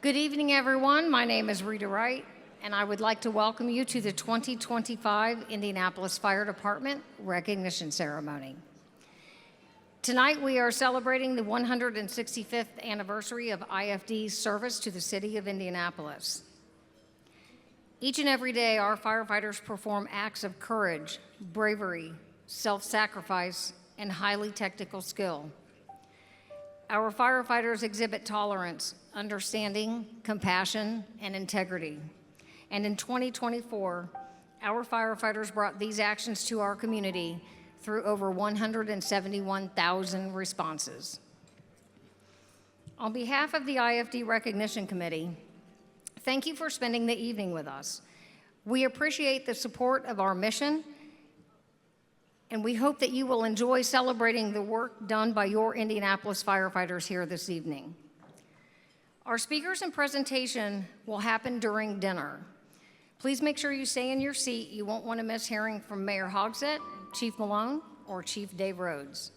Good evening, everyone. My name is Rita Wright, and I would like to welcome you to the 2025 Indianapolis Fire Department Recognition Ceremony. Tonight, we are celebrating the 165th anniversary of IFD's service to the city of Indianapolis. Each and every day, our firefighters perform acts of courage, bravery, self-sacrifice, and highly technical skill. Our firefighters exhibit tolerance, understanding, compassion, and integrity. And in 2024, our firefighters brought these actions to our community through over 171,000 responses. On behalf of the IFD Recognition Committee, thank you for spending the evening with us. We appreciate the support of our mission, and we hope that you will enjoy celebrating the work done by your Indianapolis firefighters here this evening. Our speakers and presentation will happen during dinner. Please make sure you stay in your seat. You won't want to miss hearing from Mayor Hogsett, Chief Malone, or Chief Dave Rhodes.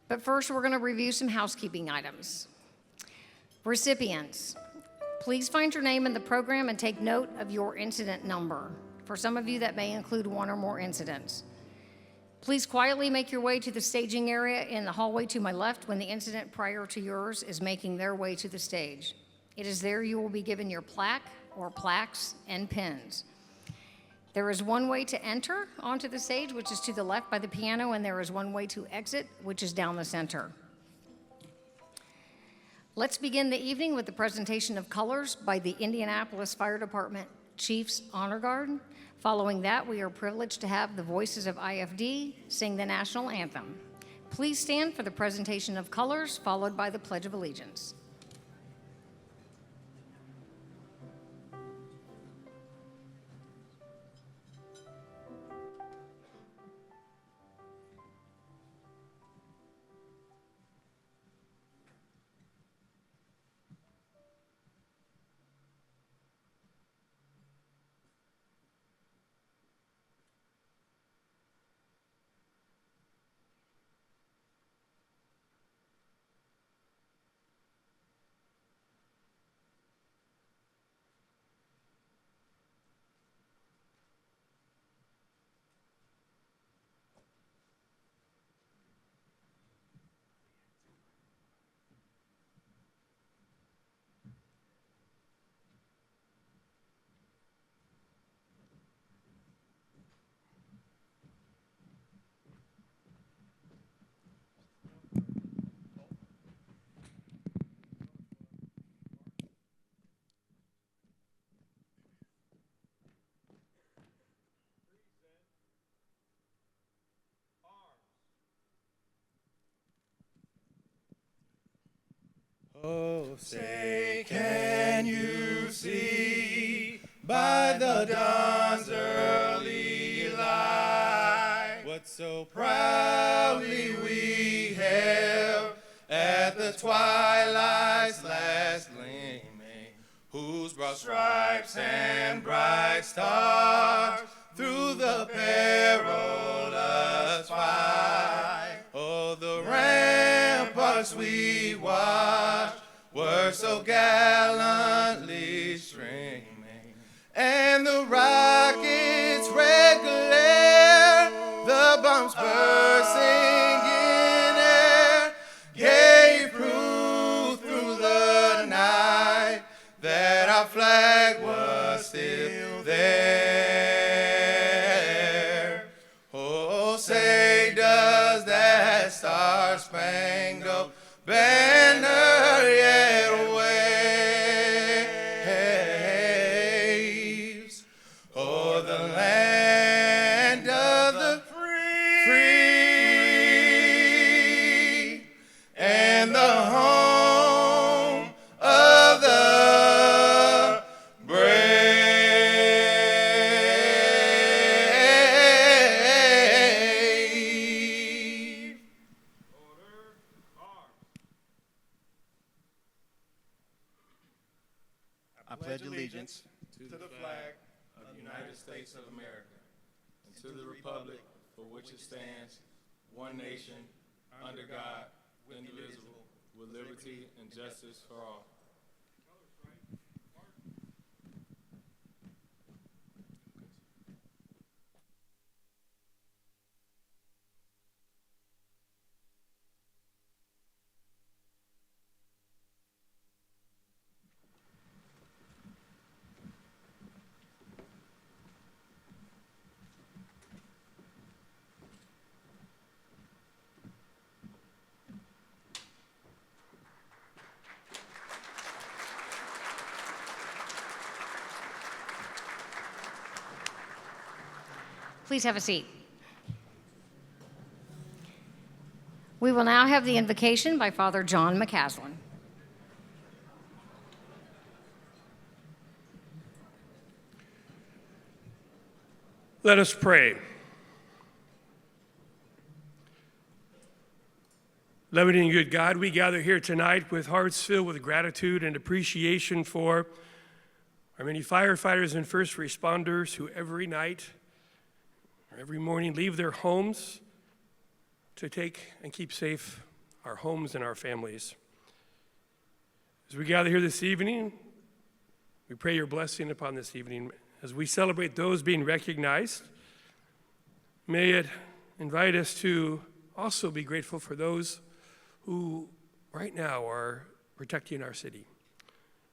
But first, we're going to review some housekeeping items. Recipients, please find your name in the program and take note of your incident number. For some of you, that may include one or more incidents. Please quietly make your way to the staging area in the hallway to my left when the incident prior to yours is making their way to the stage. It is there you will be given your plaque or plaques and pins. There is one way to enter onto the stage, which is to the left by the piano, and there is one way to exit, which is down the center. Let's begin the evening with the presentation of colors by the Indianapolis Fire Department Chiefs Honor Guard. Following that, we are privileged to have the Voices of IFD sing the national anthem. Please stand for the presentation of colors, followed by the Pledge of Allegiance. Oh, say, can you see by the dawn's early light what so proudly we hailed at the twilight's last gleaming, whose broad stripes and bright stars through the perilous fight? Oh, the ramparts we watched were so gallantly streaming, and the rockets' red glare, the bombs bursting in air, gave proof through the night that our flag was still there. Oh, say, does that star-spangled banner yet waves o'er the land of the free and the home of the brave? I pledge allegiance to the flag of the United States of America and to the republic for which it stands, one nation, under God, indivisible, with liberty and justice for all. Please have a seat. We will now have the invocation by Father John McCaslin. Let us pray. Loving and good God, we gather here tonight with hearts filled with gratitude and appreciation for our many firefighters and first responders who every night or every morning leave their homes to take and keep safe our homes and our families. As we gather here this evening, we pray your blessing upon this evening. As we celebrate those being recognized, may it invite us to also be grateful for those who right now are protecting our city.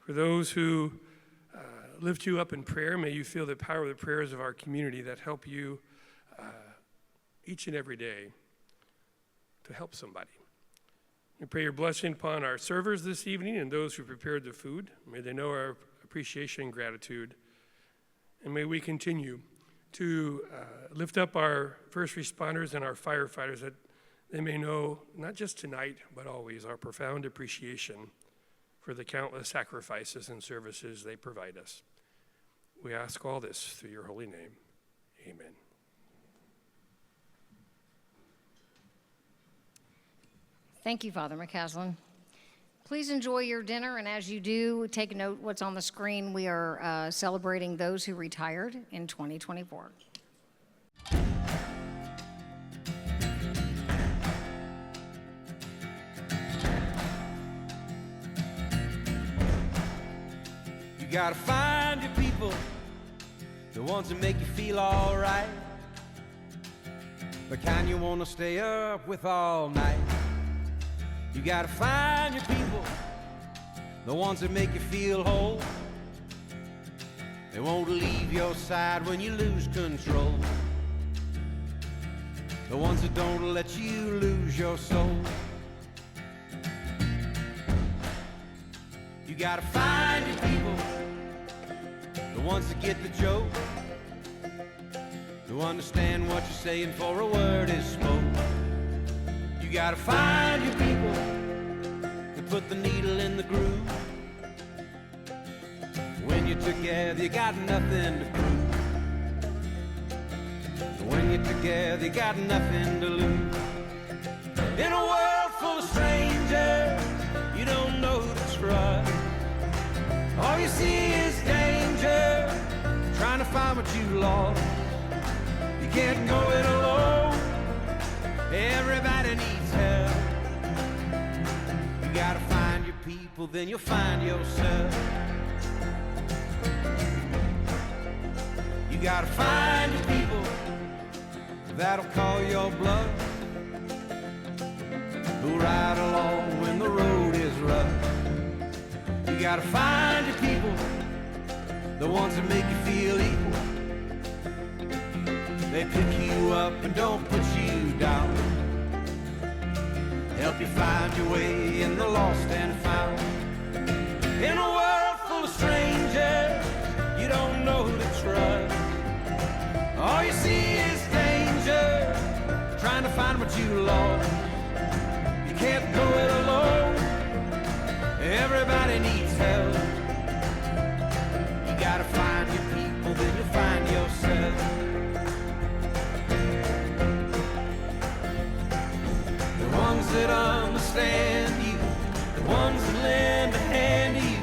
For those who lift you up in prayer, may you feel the power of the prayers of our community that help you each and every day to help somebody. We pray your blessing upon our servers this evening and those who prepared the food. May they know our appreciation and gratitude. And may we continue to lift up our first responders and our firefighters, that they may know, not just tonight, but always, our profound appreciation for the countless sacrifices and services they provide us. We ask all this through your holy name. Amen. Thank you, Father McCaslin. Please enjoy your dinner, and as you do, take note what's on the screen. We are celebrating those who retired in 2024. You gotta find your people, the ones that make you feel alright, the kind you wanna stay up with all night. You gotta find your people, the ones that make you feel whole. They won't leave your side when you lose control. The ones that don't let you lose your soul. You gotta find your people, the ones that get the joke, who understand what you're saying for a word is spoke. You gotta find your people to put the needle in the groove. When you're together, you got nothing to prove. When you're together, you got nothing to lose. In a world full of strangers, you don't know who to trust. All you see is danger, trying to find what you lost. You can't go it alone, everybody needs help. You gotta find your people, then you'll find yourself. You gotta find your people that'll call your bluff, who ride along when the road is rough. You gotta find your people, the ones that make you feel equal. They pick you up and don't put you down, help you find your way in the lost and found. In a world full of strangers, you don't know who to trust. All you see is danger, trying to find what you lost. You can't go it alone, everybody needs help. You gotta find your people, then you'll find yourself. The ones that understand you, the ones that lend a hand to you,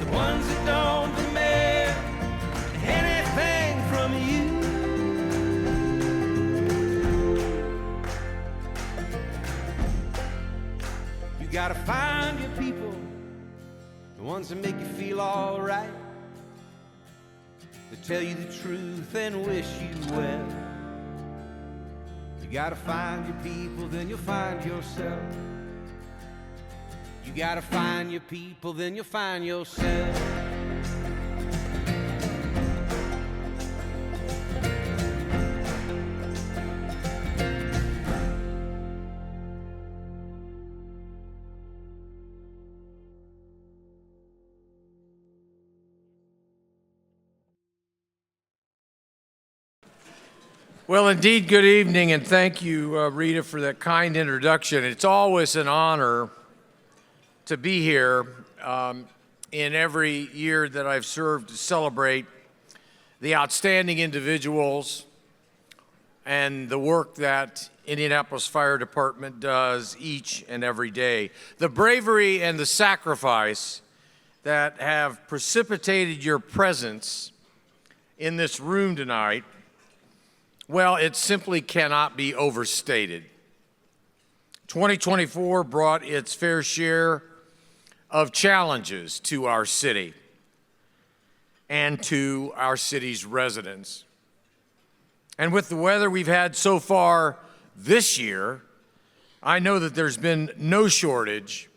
the ones that don't demand anything from you. You gotta find your people, the ones that make you feel alright, that tell you the truth and wish you well. You gotta find your people, then you'll find yourself. You gotta find your people, then you'll find yourself. Well, indeed, good evening, and thank you, Rita, for that kind introduction. It's always an honor to be here in every year that I've served to celebrate the outstanding individuals and the work that Indianapolis Fire Department does each and every day. The bravery and the sacrifice that have precipitated your presence in this room tonight, well, it simply cannot be overstated. 2024 brought its fair share of challenges to our city and to our city's residents. And with the weather we've had so far this year, I know that there's been no shortage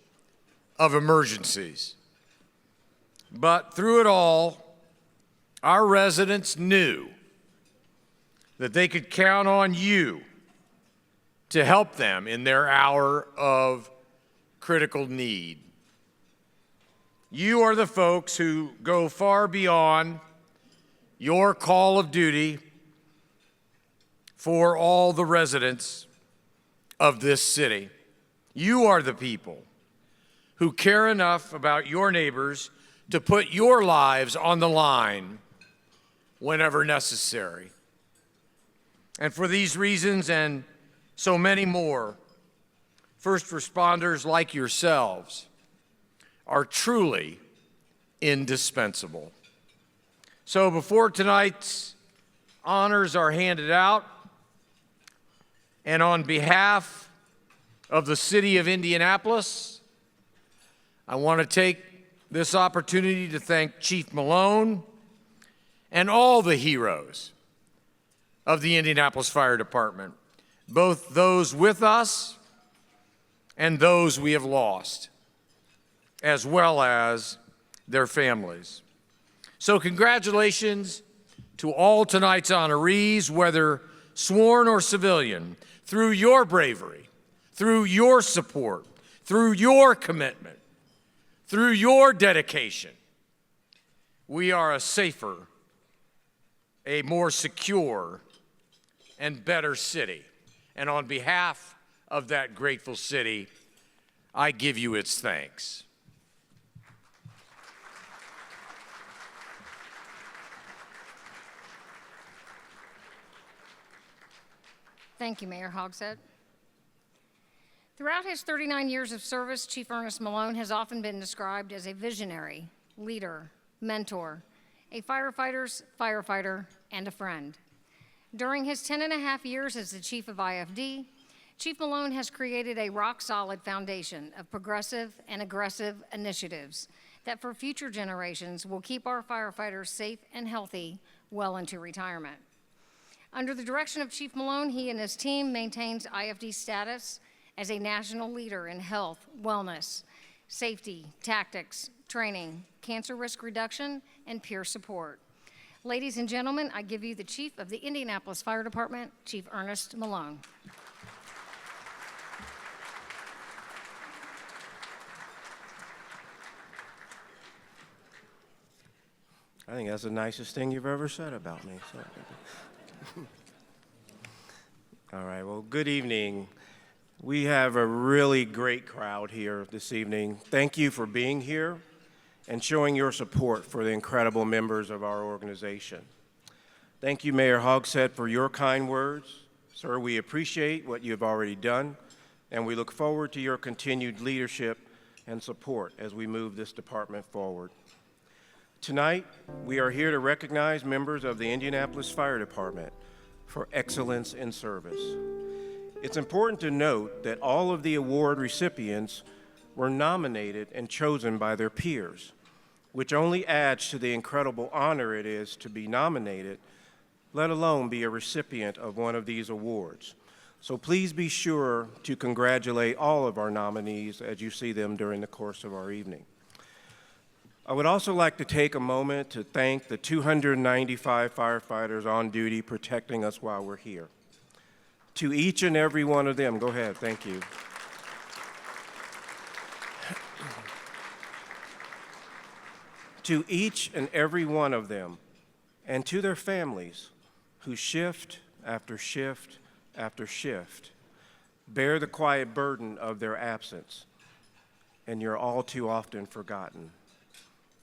of emergencies. But through it all, our residents knew that they could count on you to help them in their hour of critical need. You are the folks who go far beyond your call of duty for all the residents of this city. You are the people who care enough about your neighbors to put your lives on the line whenever necessary. And for these reasons and so many more, first responders like yourselves are truly indispensable. So before tonight's honors are handed out, and on behalf of the city of Indianapolis, I want to take this opportunity to thank Chief Malone and all the heroes of the Indianapolis Fire Department, both those with us and those we have lost, as well as their families. So congratulations to all tonight's honorees, whether sworn or civilian. Through your bravery, through your support, through your commitment, through your dedication, we are a safer, a more secure, and better city. And on behalf of that grateful city, I give you its thanks. Thank you, Mayor Hogshead. Throughout his 39 years of service, Chief Ernest Malone has often been described as a visionary, leader, mentor, a firefighter's firefighter, and a friend. During his 10.5 years as the chief of IFD, Chief Malone has created a rock-solid foundation of progressive and aggressive initiatives that for future generations will keep our firefighters safe and healthy well into retirement. Under the direction of Chief Malone, he and his team maintains IFD status as a national leader in health, wellness, safety, tactics, training, cancer risk reduction, and peer support. Ladies and gentlemen, I give you the Chief of the Indianapolis Fire Department, Chief Ernest Malone. I think that's the nicest thing you've ever said about me. All right, well, good evening. We have a really great crowd here this evening. Thank you for being here and showing your support for the incredible members of our organization. Thank you, Mayor Hogshead, for your kind words. Sir, we appreciate what you have already done, and we look forward to your continued leadership and support as we move this department forward. Tonight, we are here to recognize members of the Indianapolis Fire Department for excellence in service. It's important to note that all of the award recipients were nominated and chosen by their peers, which only adds to the incredible honor it is to be nominated, let alone be a recipient of one of these awards. So please be sure to congratulate all of our nominees as you see them during the course of our evening. I would also like to take a moment to thank the 295 firefighters on duty protecting us while we're here. To each and every one of them, go ahead, thank you. To each and every one of them, and to their families who shift after shift after shift, bear the quiet burden of their absence, and you're all too often forgotten.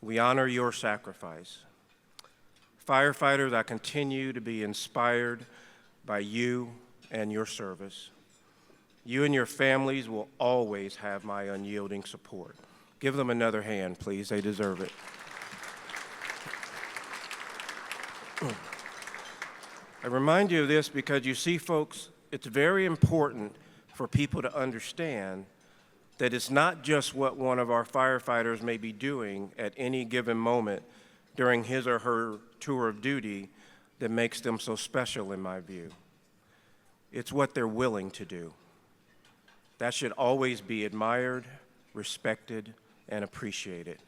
We honor your sacrifice. Firefighters, I continue to be inspired by you and your service. You and your families will always have my unyielding support. Give them another hand, please. They deserve it. I remind you of this because you see, folks, it's very important for people to understand that it's not just what one of our firefighters may be doing at any given moment during his or her tour of duty that makes them so special in my view. It's what they're willing to do. That should always be admired, respected, and appreciated.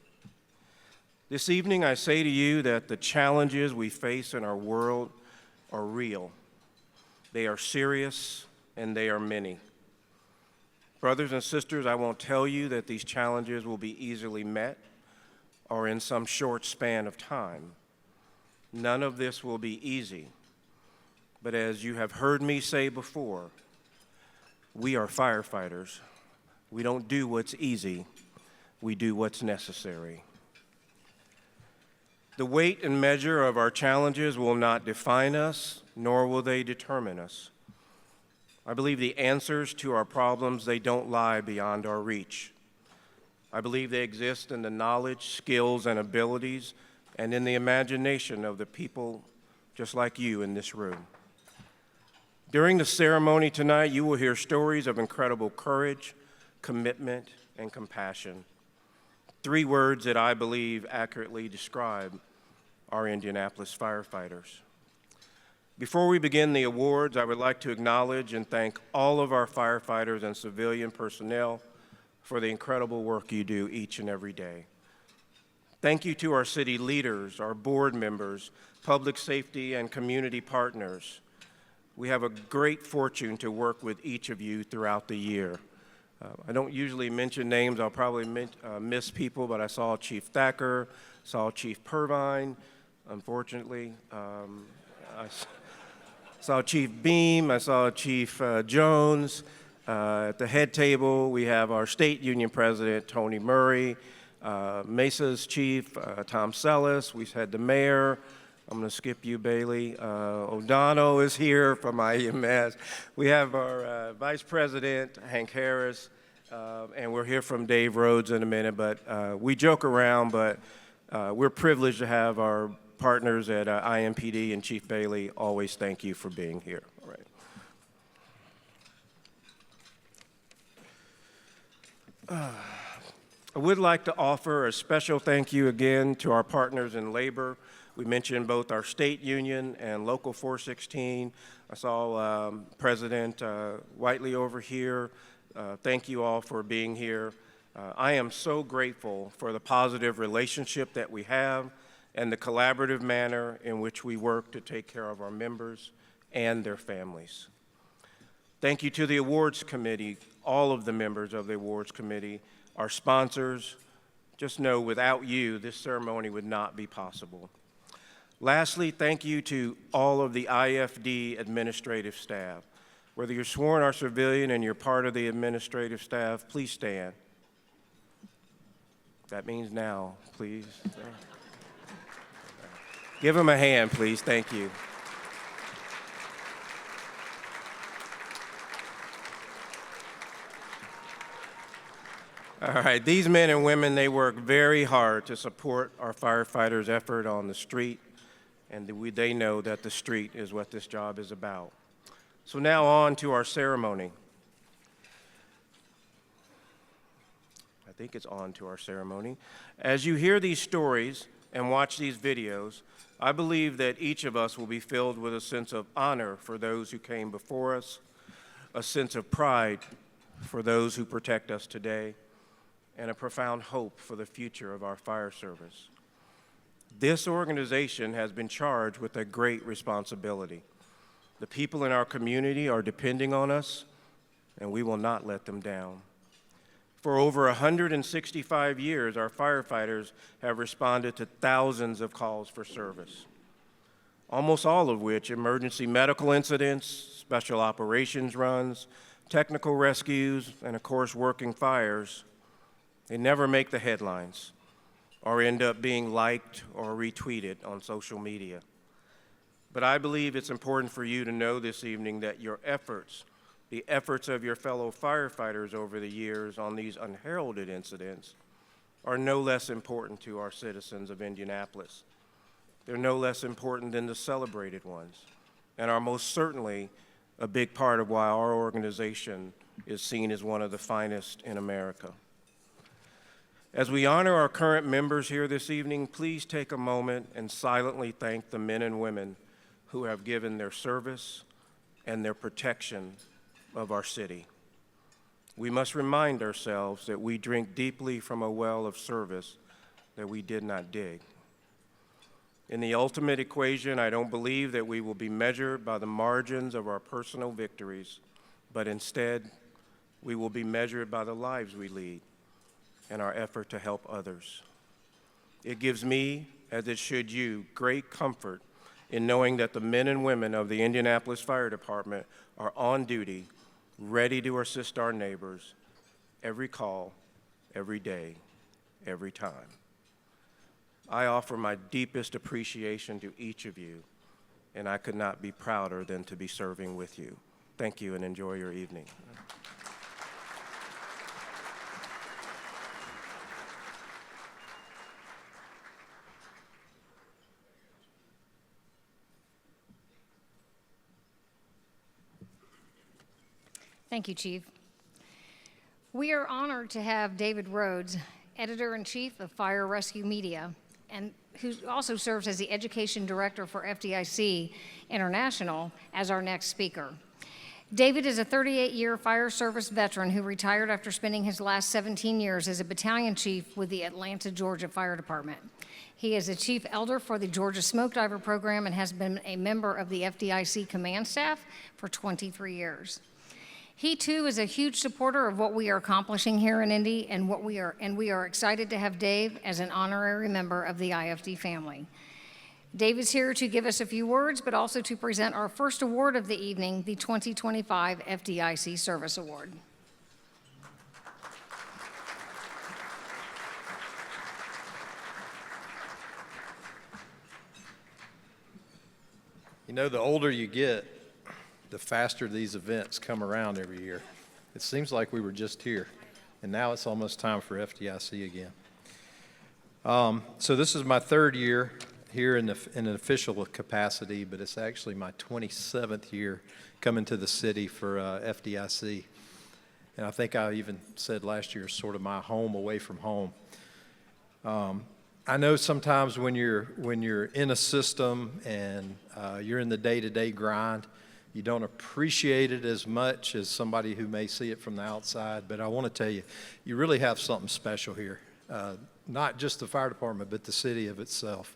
This evening, I say to you that the challenges we face in our world are real. They are serious, and they are many. Brothers and sisters, I won't tell you that these challenges will be easily met or in some short span of time. None of this will be easy. But as you have heard me say before, we are firefighters. We don't do what's easy. We do what's necessary. The weight and measure of our challenges will not define us, nor will they determine us. I believe the answers to our problems, they don't lie beyond our reach. I believe they exist in the knowledge, skills, and abilities, and in the imagination of the people just like you in this room. During the ceremony tonight, you will hear stories of incredible courage, commitment, and compassion. 3 words that I believe accurately describe our Indianapolis firefighters. Before we begin the awards, I would like to acknowledge and thank all of our firefighters and civilian personnel for the incredible work you do each and every day. Thank you to our city leaders, our board members, public safety and community partners. We have a great fortune to work with each of you throughout the year. I don't usually mention names. I'll probably miss people, but I saw Chief Thacker, saw Chief Purvine, unfortunately. I saw Chief Beam, I saw Chief Jones. At the head table, we have our state union president, Tony Murray, Mesa's chief, Tom Sellis. We've had the mayor. I'm going to skip you, Bailey. O'Donnell is here from IEMS. We have our vice president, Hank Harris, and we're here from Dave Rhodes in a minute. But we joke around, but we're privileged to have our partners at IMPD and Chief Bailey. Always thank you for being here. All right. I would like to offer a special thank you again to our partners in labor. We mentioned both our state union and local 416. I saw President Whiteley over here. Thank you all for being here. I am so grateful for the positive relationship that we have and the collaborative manner in which we work to take care of our members and their families. Thank you to the awards committee, all of the members of the awards committee, our sponsors. Just know without you, this ceremony would not be possible. Lastly, thank you to all of the IFD administrative staff. Whether you're sworn or civilian and you're part of the administrative staff, please stand. That means now, please. Give them a hand, please. Thank you. All right, these men and women, they work very hard to support our firefighters' effort on the street, and they know that the street is what this job is about. So now on to our ceremony. I think it's on to our ceremony. As you hear these stories and watch these videos, I believe that each of us will be filled with a sense of honor for those who came before us, a sense of pride for those who protect us today, and a profound hope for the future of our fire service. This organization has been charged with a great responsibility. The people in our community are depending on us, and we will not let them down. For over 165 years, our firefighters have responded to thousands of calls for service. almost all of which emergency medical incidents, special operations runs, technical rescues, and of course working fires, they never make the headlines or end up being liked or retweeted on social media. But I believe it's important for you to know this evening that your efforts, the efforts of your fellow firefighters over the years on these unheralded incidents, are no less important to our citizens of Indianapolis. They're no less important than the celebrated ones, and are most certainly a big part of why our organization is seen as one of the finest in America. As we honor our current members here this evening, please take a moment and silently thank the men and women who have given their service and their protection of our city. We must remind ourselves that we drink deeply from a well of service that we did not dig. In the ultimate equation, I don't believe that we will be measured by the margins of our personal victories, but instead, we will be measured by the lives we lead and our effort to help others. It gives me, as it should you, great comfort in knowing that the men and women of the Indianapolis Fire Department are on duty, ready to assist our neighbors every call, every day, every time. I offer my deepest appreciation to each of you, and I could not be prouder than to be serving with you. Thank you and enjoy your evening. Thank you, Chief. We are honored to have David Rhodes, Editor-in-Chief of Fire Rescue Media, and who also serves as the Education Director for FDIC International, as our next speaker. David is a 38-year fire service veteran who retired after spending his last 17 years as a battalion chief with the Atlanta, Georgia Fire Department. He is a chief elder for the Georgia Smoke Diver Program and has been a member of the FDIC command staff for 23 years. He too is a huge supporter of what we are accomplishing here in Indy, and we are excited to have Dave as an honorary member of the IFD family. Dave is here to give us a few words, but also to present our first award of the evening, the 2025 FDIC Service Award. You know, the older you get, the faster these events come around every year. It seems like we were just here, and now it's almost time for FDIC again. So this is my third year here in an official capacity, but it's actually my 27th year coming to the city for FDIC. And I think I even said last year, sort of my home away from home. I know sometimes when you're in a system and you're in the day-to-day grind, you don't appreciate it as much as somebody who may see it from the outside, but I want to tell you, you really have something special here. Not just the fire department, but the city of itself.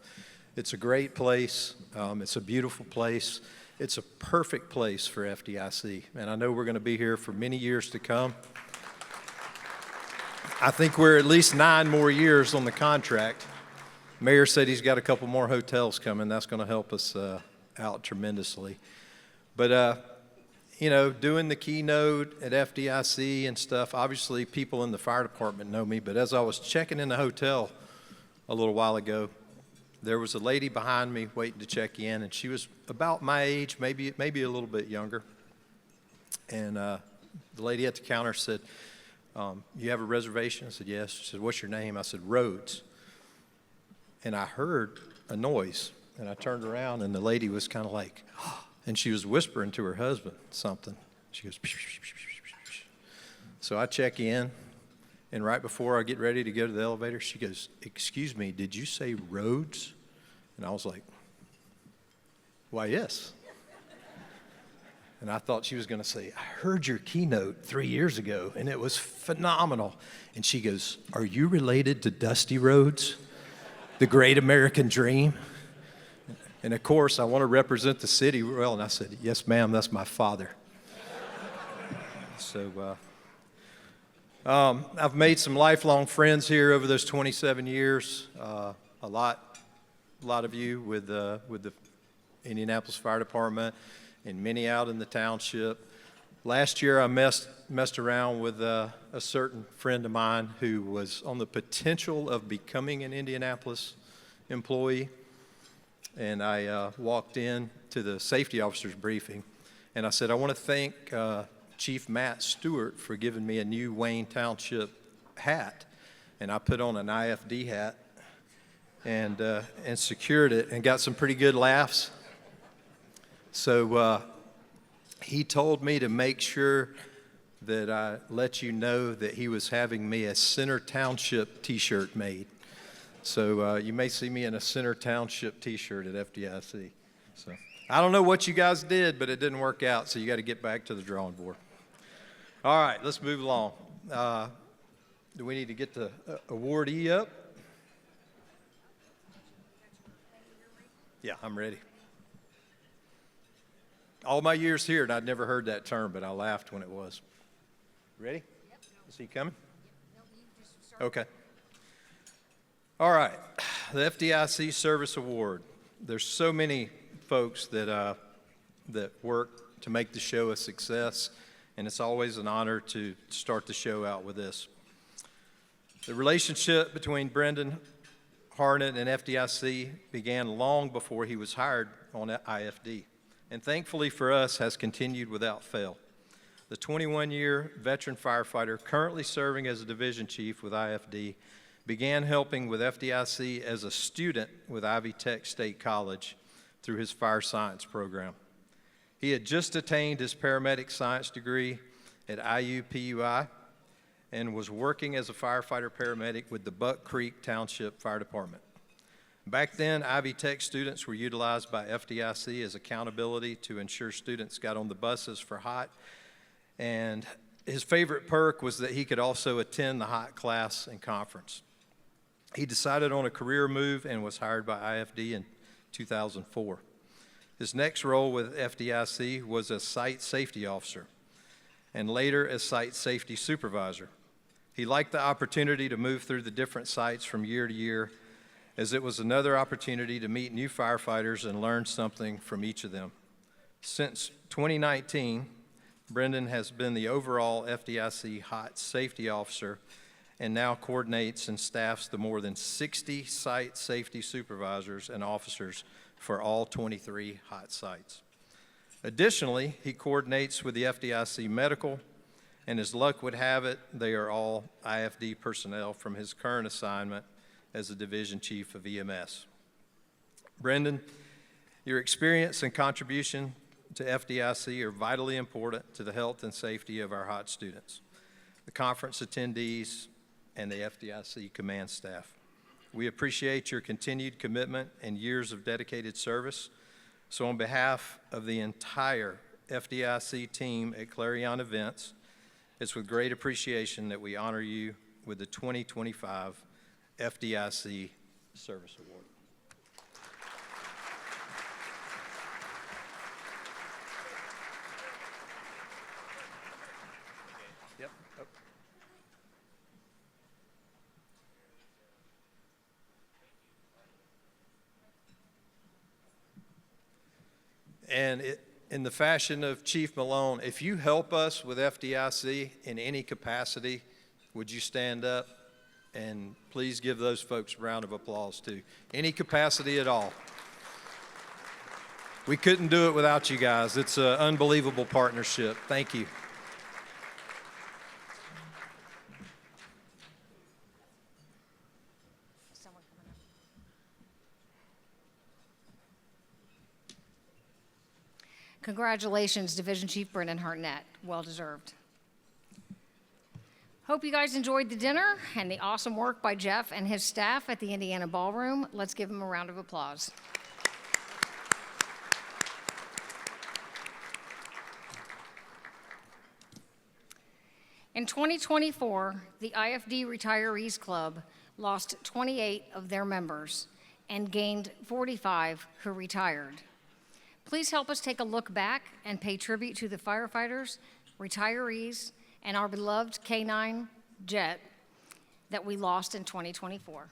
It's a great place. It's a beautiful place. It's a perfect place for FDIC, and I know we're going to be here for many years to come. I think we're at least 9 more years on the contract. Mayor said he's got a couple more hotels coming. That's going to help us out tremendously. But, you know, doing the keynote at FDIC and stuff, obviously people in the fire department know me, but as I was checking in the hotel a little while ago, there was a lady behind me waiting to check in, and she was about my age, maybe a little bit younger. And the lady at the counter said, you have a reservation? I said, yes. She said, what's your name? I said, Rhodes. And I heard a noise, and I turned around, and the lady was kind of like, and she was whispering to her husband something. She goes, psh, psh, psh, psh, psh. So I check in, and right before I get ready to go to the elevator, she goes, excuse me, did you say Rhodes? And I was like, why, yes. And I thought she was going to say, I heard your keynote 3 years ago, and it was phenomenal. And she goes, are you related to Dusty Rhodes, the great American dream? And of course, I want to represent the city well. And I said, yes, ma'am, that's my father. So I've made some lifelong friends here over those 27 years. A lot of you with the Indianapolis Fire Department and many out in the township. Last year, I messed around with a certain friend of mine who was on the potential of becoming an Indianapolis employee. And I walked in to the safety officer's briefing, and I said, I want to thank Chief Matt Stewart for giving me a new Wayne Township hat. And I put on an IFD hat and secured it and got some pretty good laughs. So he told me to make sure that I let you know that he was having me a Center Township t-shirt made. So you may see me in a Center Township t-shirt at FDIC. So I don't know what you guys did, but it didn't work out, so you got to get back to the drawing board. All right, let's move along. Do we need to get the awardee up? Yeah, I'm ready. All my years here, and I'd never heard that term, but I laughed when it was. Ready? Yep. Is he coming? Okay. All right, the FDIC Service Award. There's so many folks that work to make the show a success, and it's always an honor to start the show out with this. The relationship between Brendan Harnett and FDIC began long before he was hired on IFD, and thankfully for us has continued without fail. The 21-year veteran firefighter currently serving as a division chief with IFD began helping with FDIC as a student with Ivy Tech State College through his fire science program. He had just attained his paramedic science degree at IUPUI and was working as a firefighter paramedic with the Buck Creek Township Fire Department. Back then, Ivy Tech students were utilized by FDIC as accountability to ensure students got on the buses for HOT, and his favorite perk was that he could also attend the HOT class and conference. He decided on a career move and was hired by IFD in 2004. His next role with FDIC was as site safety officer and later as site safety supervisor. He liked the opportunity to move through the different sites from year to year, as it was another opportunity to meet new firefighters and learn something from each of them. Since 2019, Brendan has been the overall FDIC HOT safety officer and now coordinates and staffs the more than 60 site safety supervisors and officers for all 23 HOT sites. Additionally, he coordinates with the FDIC medical, and as luck would have it, they are all IFD personnel from his current assignment as the division chief of EMS. Brendan, your experience and contribution to FDIC are vitally important to the health and safety of our HOT students, the conference attendees, and the FDIC command staff. We appreciate your continued commitment and years of dedicated service. So on behalf of the entire FDIC team at Clarion Events, it's with great appreciation that we honor you with the 2025 FDIC Service Award. Yep. Oh. And in the fashion of Chief Malone, if you help us with FDIC in any capacity, would you stand up? And please give those folks a round of applause too. Any capacity at all. We couldn't do it without you guys. It's an unbelievable partnership. Thank you. Congratulations, Division Chief Brendan Harnett. Well deserved. Hope you guys enjoyed the dinner and the awesome work by Jeff and his staff at the Indiana Ballroom. Let's give them a round of applause. In 2024, the IFD Retirees Club lost 28 of their members and gained 45 who retired. Please help us take a look back and pay tribute to the firefighters, retirees, and our beloved K-9 jet that we lost in 2024.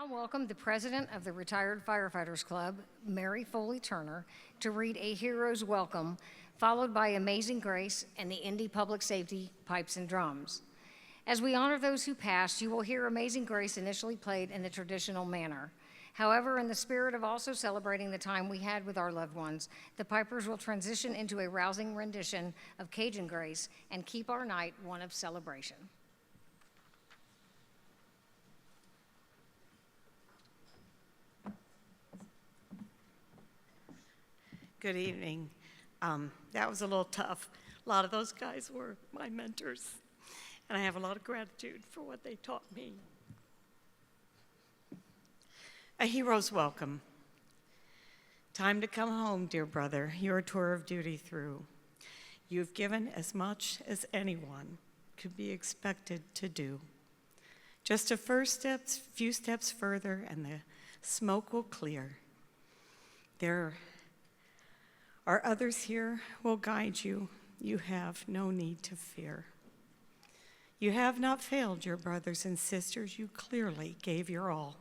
now welcome the president of the Retired Firefighters Club, Mary Foley Turner, to read a hero's welcome, followed by Amazing Grace and the Indy Public Safety Pipes and Drums. As we honor those who passed, you will hear Amazing Grace initially played in the traditional manner. However, in the spirit of also celebrating the time we had with our loved ones, the pipers will transition into a rousing rendition of Cajun Grace and keep our night one of celebration. Good evening. That was a little tough. A lot of those guys were my mentors, and I have a lot of gratitude for what they taught me. A hero's welcome. Time to come home, dear brother, your tour of duty through. You've given as much as anyone could be expected to do. Just a few steps further, and the smoke will clear. There are others here will guide you. You have no need to fear. You have not failed your brothers and sisters. You clearly gave your all.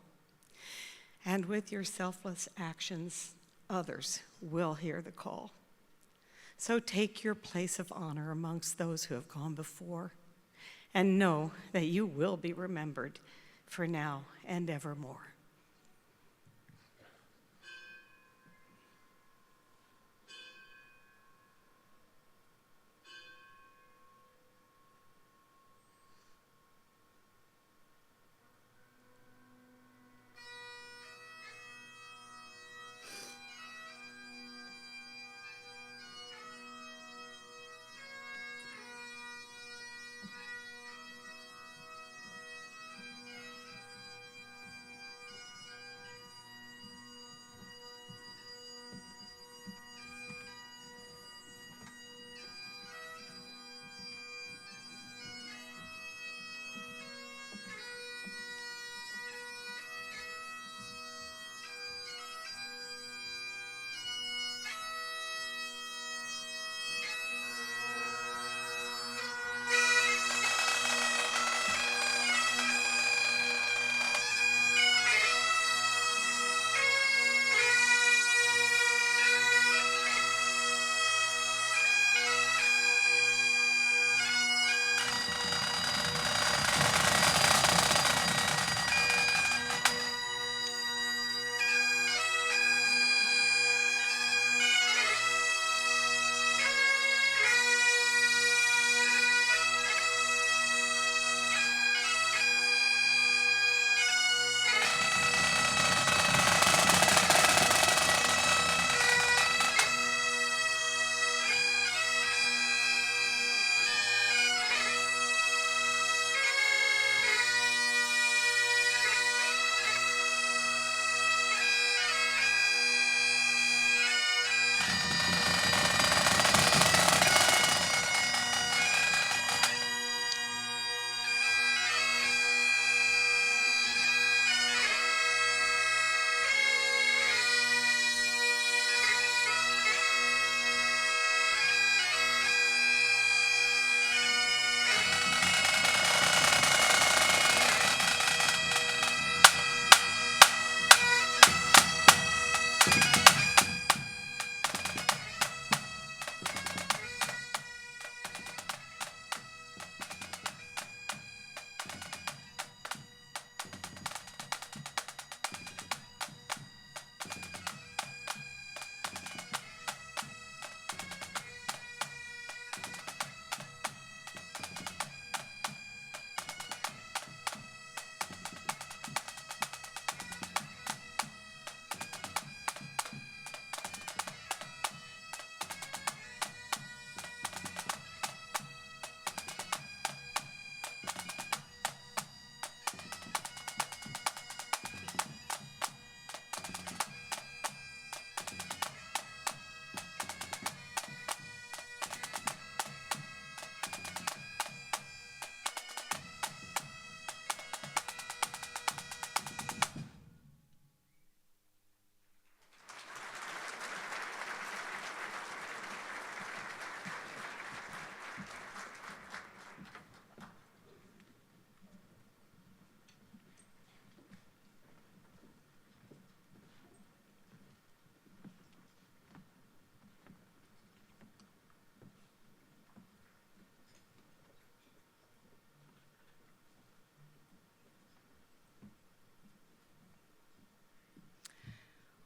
And with your selfless actions, others will hear the call. So take your place of honor amongst those who have gone before, and know that you will be remembered for now and evermore.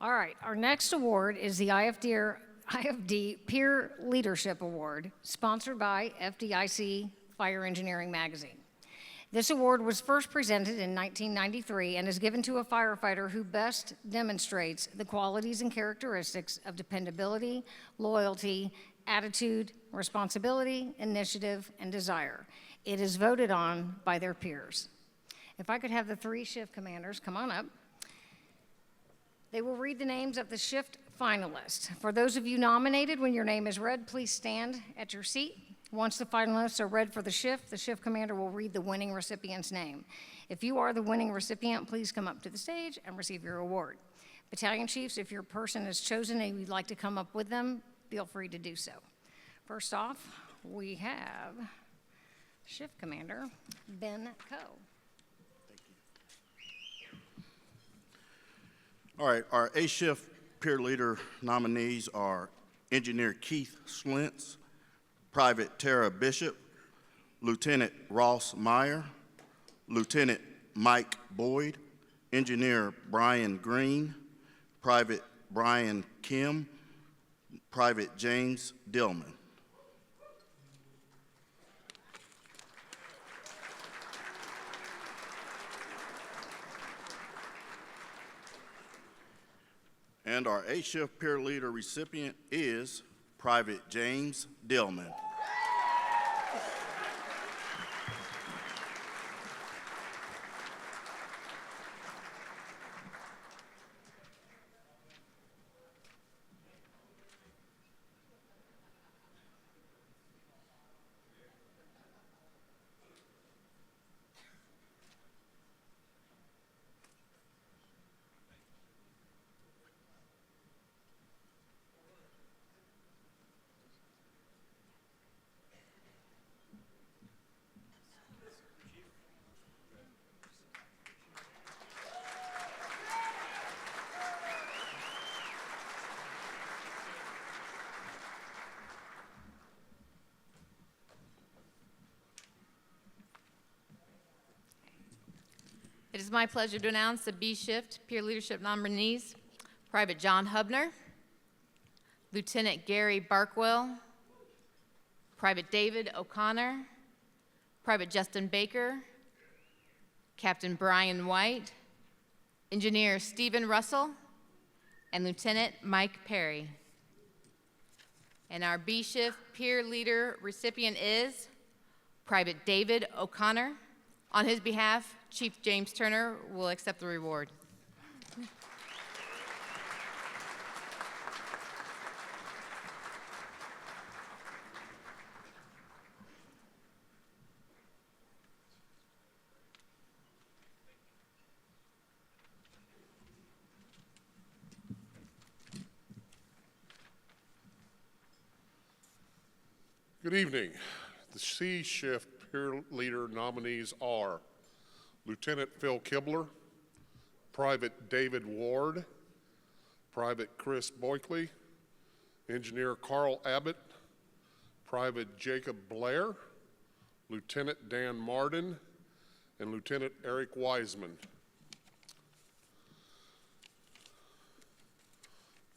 All right, our next award is the IFD Peer Leadership Award, sponsored by FDIC Fire Engineering Magazine. This award was first presented in 1993 and is given to a firefighter who best demonstrates the qualities and characteristics of dependability, loyalty, attitude, responsibility, initiative, and desire. It is voted on by their peers. If I could have the 3 shift commanders come on up. They will read the names of the shift finalists. For those of you nominated, when your name is read, please stand at your seat. Once the finalists are read for the shift commander will read the winning recipient's name. If you are the winning recipient, please come up to the stage and receive your award. Battalion chiefs, if your person is chosen and you'd like to come up with them, feel free to do so. First off, we have shift commander Ben Coe. All right, our A-Shift peer leader nominees are Engineer Keith Slintz, Private Tara Bishop, Lieutenant Ross Meyer, Lieutenant Mike Boyd, Engineer Brian Green, Private Brian Kim, Private James Dillman. And our A-Shift peer leader recipient is Private James Dillman. It is my pleasure to announce the B-Shift Peer Leadership nominees: Private John Hubner, Lieutenant Gary Barkwell, Private David O'Connor, Private Justin Baker, Captain Brian White, Engineer Stephen Russell, and Lieutenant Mike Perry. And our B-Shift Peer Leader recipient is Private David O'Connor. On his behalf, Chief James Turner will accept the reward. Good evening. The C-Shift Peer Leader nominees are Lieutenant Phil Kibler, Private David Ward, Private Chris Boykley, Engineer Carl Abbott, Private Jacob Blair, Lieutenant Dan Marden, and Lieutenant Eric Wiseman.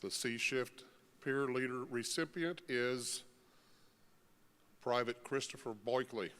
The C-Shift Peer Leader recipient is Private Christopher Boykley.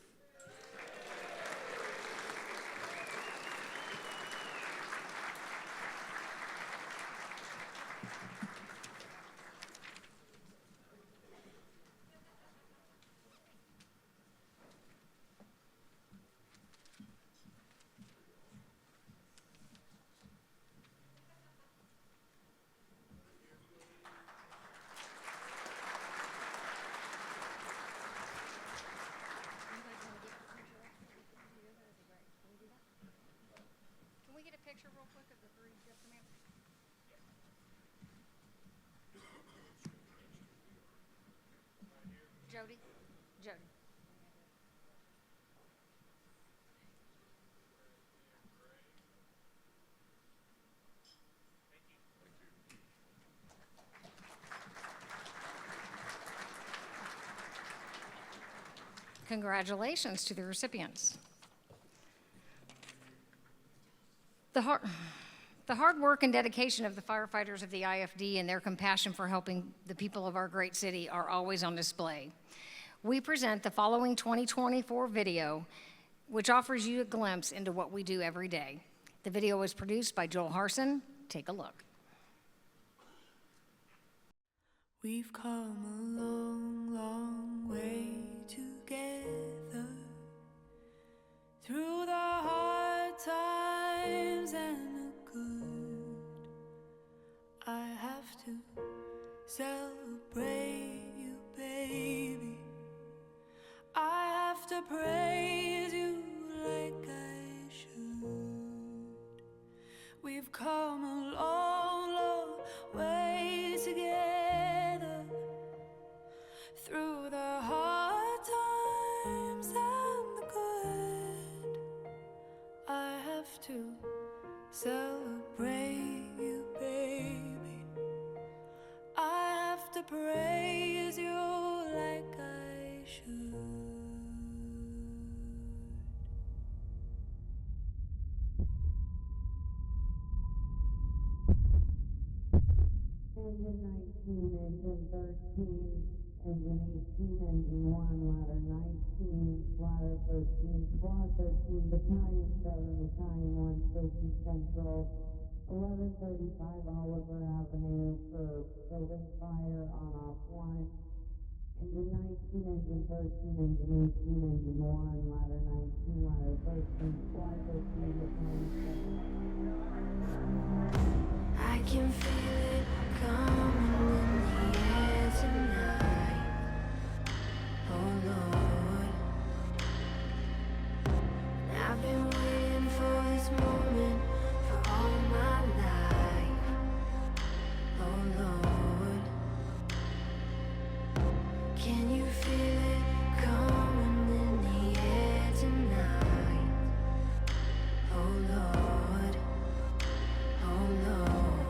Jody? Jody. Congratulations to the recipients. The The hard work and dedication of the firefighters of the IFD and their compassion for helping the people of our great city are always on display. We present the following 2024 video, which offers you a glimpse into what we do every day. The video was produced by Joel Harson. Take a look. We've come a long, long way together, through the hard times and the good. I have to celebrate you, baby. I have to praise you like I should. We've come a long, long way together, through the hard times and the good. I have to celebrate you, baby. I have to praise you like I should. Engine 19, engine 13, engine 18, engine 1, ladder 19, ladder 13, squad 13, battalion 7, battalion 1, safety central, 1135 Oliver Avenue for building fire on off 1. Engine 19, engine 13, engine 18, engine 1, ladder 19, ladder 13, squad 13, battalion 7. I can feel it coming in the air tonight. Oh Lord, I've been waiting for this moment for all my life. Oh Lord, can you feel it coming in the air tonight? Oh Lord, oh Lord.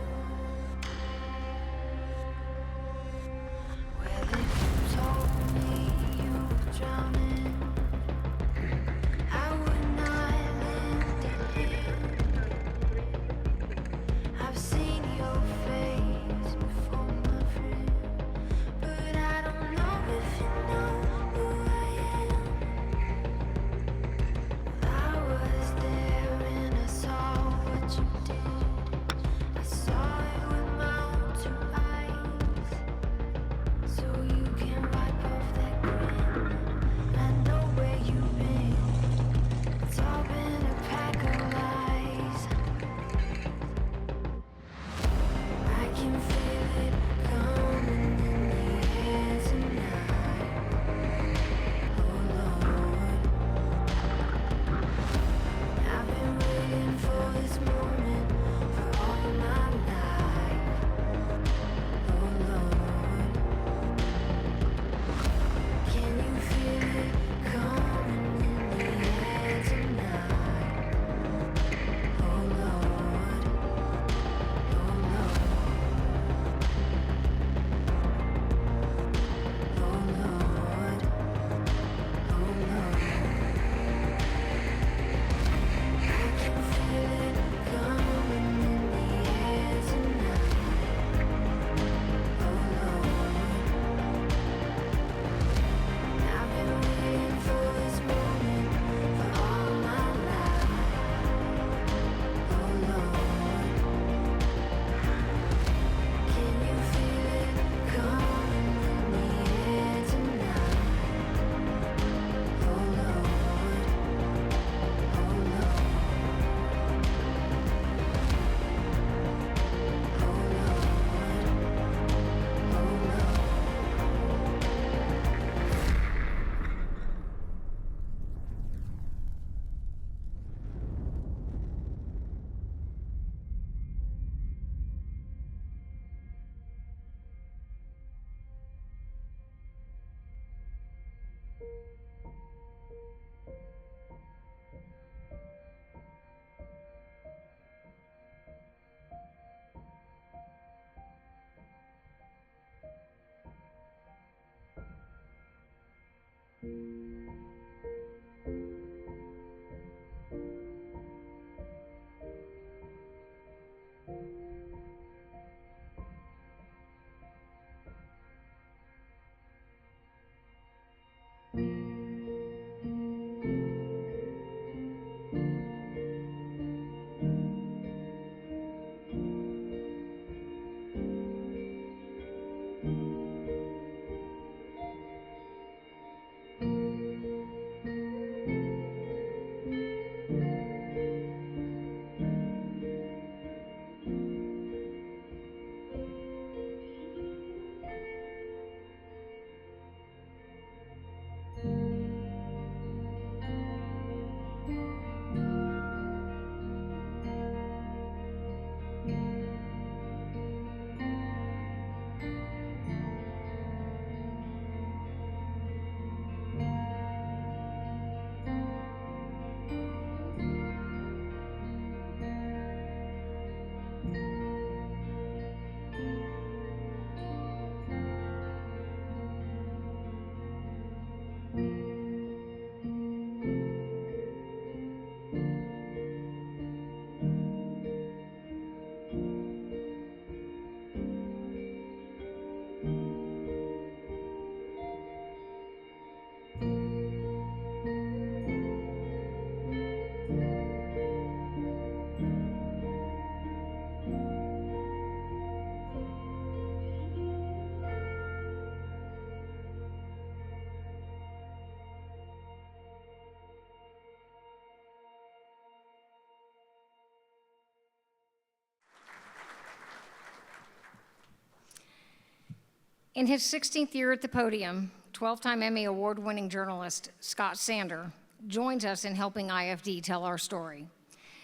In his 16th year at the podium, 12-time Emmy Award-winning journalist Scott Sander joins us in helping IFD tell our story.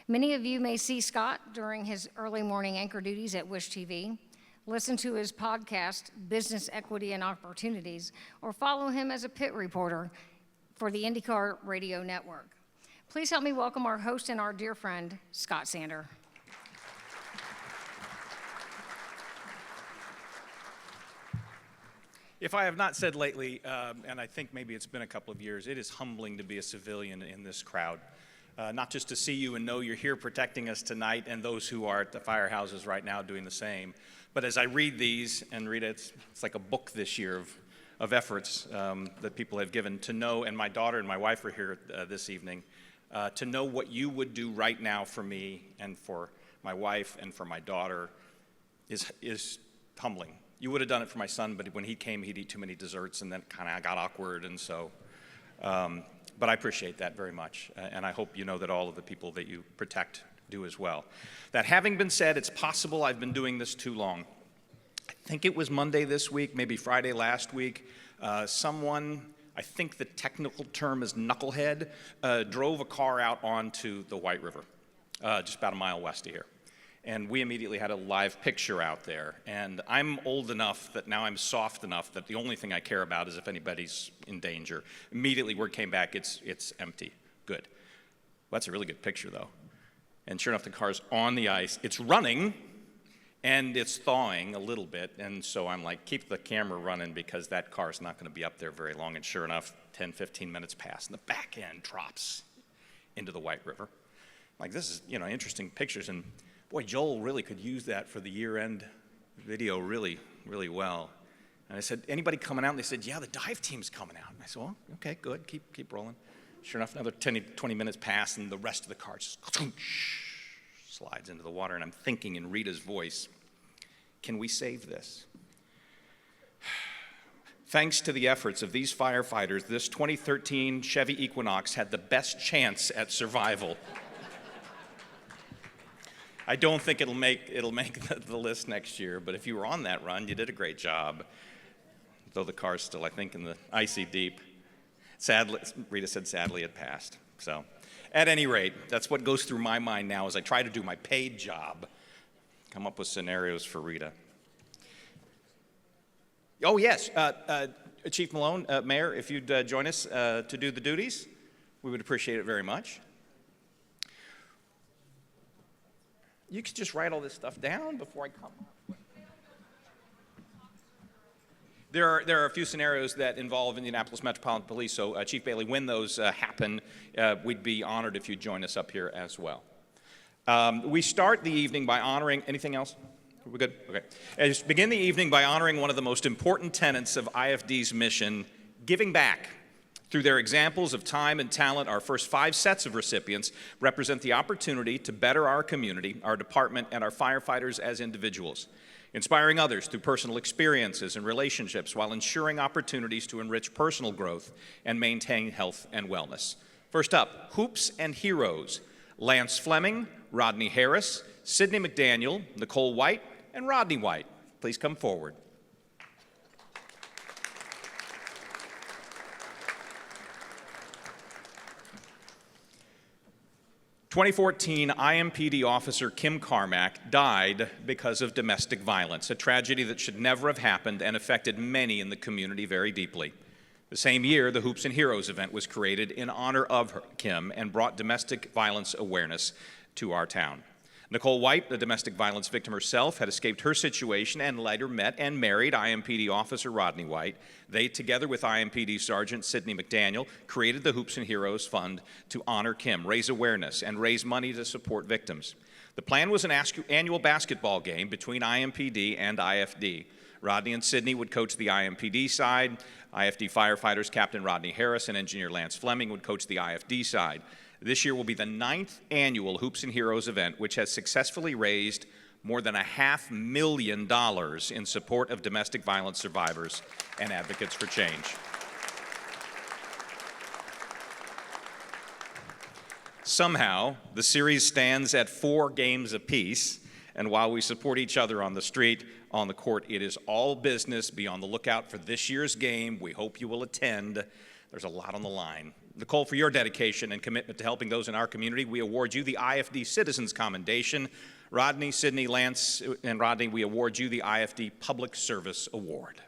Many of you may see Scott during his early morning anchor duties at Wish TV, listen to his podcast, Business Equity and Opportunities, or follow him as a pit reporter for the IndyCar Radio Network. Please help me welcome our host and our dear friend, Scott Sander. If I have not said lately, and I think maybe it's been a couple of years, it is humbling to be a civilian in this crowd. Not just to see you and know you're here protecting us tonight and those who are at the firehouses right now doing the same. But as I read these, and Rita, it's like a book this year of efforts that people have given to know, and my daughter and my wife are here this evening, to know what you would do right now for me and for my wife and for my daughter is humbling. You would have done it for my son, but when he came, he'd eat too many desserts, and then it kind of got awkward, and so, but I appreciate that very much, and I hope you know that all of the people that you protect do as well. That having been said, it's possible I've been doing this too long. I think it was Monday this week, maybe Friday last week, someone, I think the technical term is knucklehead, drove a car out onto the White River, just about a mile west of here. And we immediately had a live picture out there. And I'm old enough that now I'm soft enough that the only thing I care about is if anybody's in danger. Immediately word came back, it's empty. Good. Well, that's a really good picture, though. And sure enough, the car's on the ice. It's running, and it's thawing a little bit. And so I'm like, keep the camera running because that car's not going to be up there very long. And sure enough, 10, 15 minutes pass, and the back end drops into the White River. Like, this is, interesting pictures. And boy, Joel really could use that for the year-end video really, really well. And I said, anybody coming out? And they said, yeah, the dive team's coming out. And I said, well, okay, good, keep rolling. Sure enough, another 10, 20 minutes pass, and the rest of the car just slides into the water. And I'm thinking in Rita's voice, can we save this? Thanks to the efforts of these firefighters, this 2013 Chevy Equinox had the best chance at survival. I don't think it'll make the list next year, but if you were on that run, you did a great job. Though the car's still, I think, in the icy deep. Sadly, Rita said sadly it passed. So, at any rate, that's what goes through my mind now as I try to do my paid job, come up with scenarios for Rita. Oh yes, Chief Malone, Mayor, if you'd join us to do the duties, we would appreciate it very much. You could just write all this stuff down before I come. There are a few scenarios that involve Indianapolis Metropolitan Police, so Chief Bailey, when those happen, we'd be honored if you'd join us up here as well. We start the evening by honoring, anything else? Are we good? Okay. Just begin the evening by honoring one of the most important tenets of IFD's mission, giving back. Through their examples of time and talent, our first 5 sets of recipients represent the opportunity to better our community, our department, and our firefighters as individuals, inspiring others through personal experiences and relationships while ensuring opportunities to enrich personal growth and maintain health and wellness. First up, Hoops and Heroes, Lance Fleming, Rodney Harris, Sidney McDaniel, Nicole White, and Rodney White. Please come forward. 2014 IMPD officer Kim Carmack died because of domestic violence, a tragedy that should never have happened and affected many in the community very deeply. The same year, the Hoops and Heroes event was created in honor of Kim and brought domestic violence awareness to our town. Nicole White, the domestic violence victim herself, had escaped her situation and later met and married IMPD officer Rodney White. They, together with IMPD Sergeant Sidney McDaniel, created the Hoops and Heroes Fund to honor Kim, raise awareness, and raise money to support victims. The plan was an annual basketball game between IMPD and IFD. Rodney and Sidney would coach the IMPD side. IFD firefighters Captain Rodney Harris and Engineer Lance Fleming would coach the IFD side. This year will be the 9th annual Hoops and Heroes event, which has successfully raised more than $500,000 in support of domestic violence survivors and advocates for change. Somehow, the series stands at 4 games apiece, and while we support each other on the street, on the court. It is all business. Be on the lookout for this year's game. We hope you will attend. There's a lot on the line. Nicole, for your dedication and commitment to helping those in our community, we award you the IFD Citizens Commendation. Rodney, Sydney, Lance, and Rodney, we award you the IFD Public Service Award.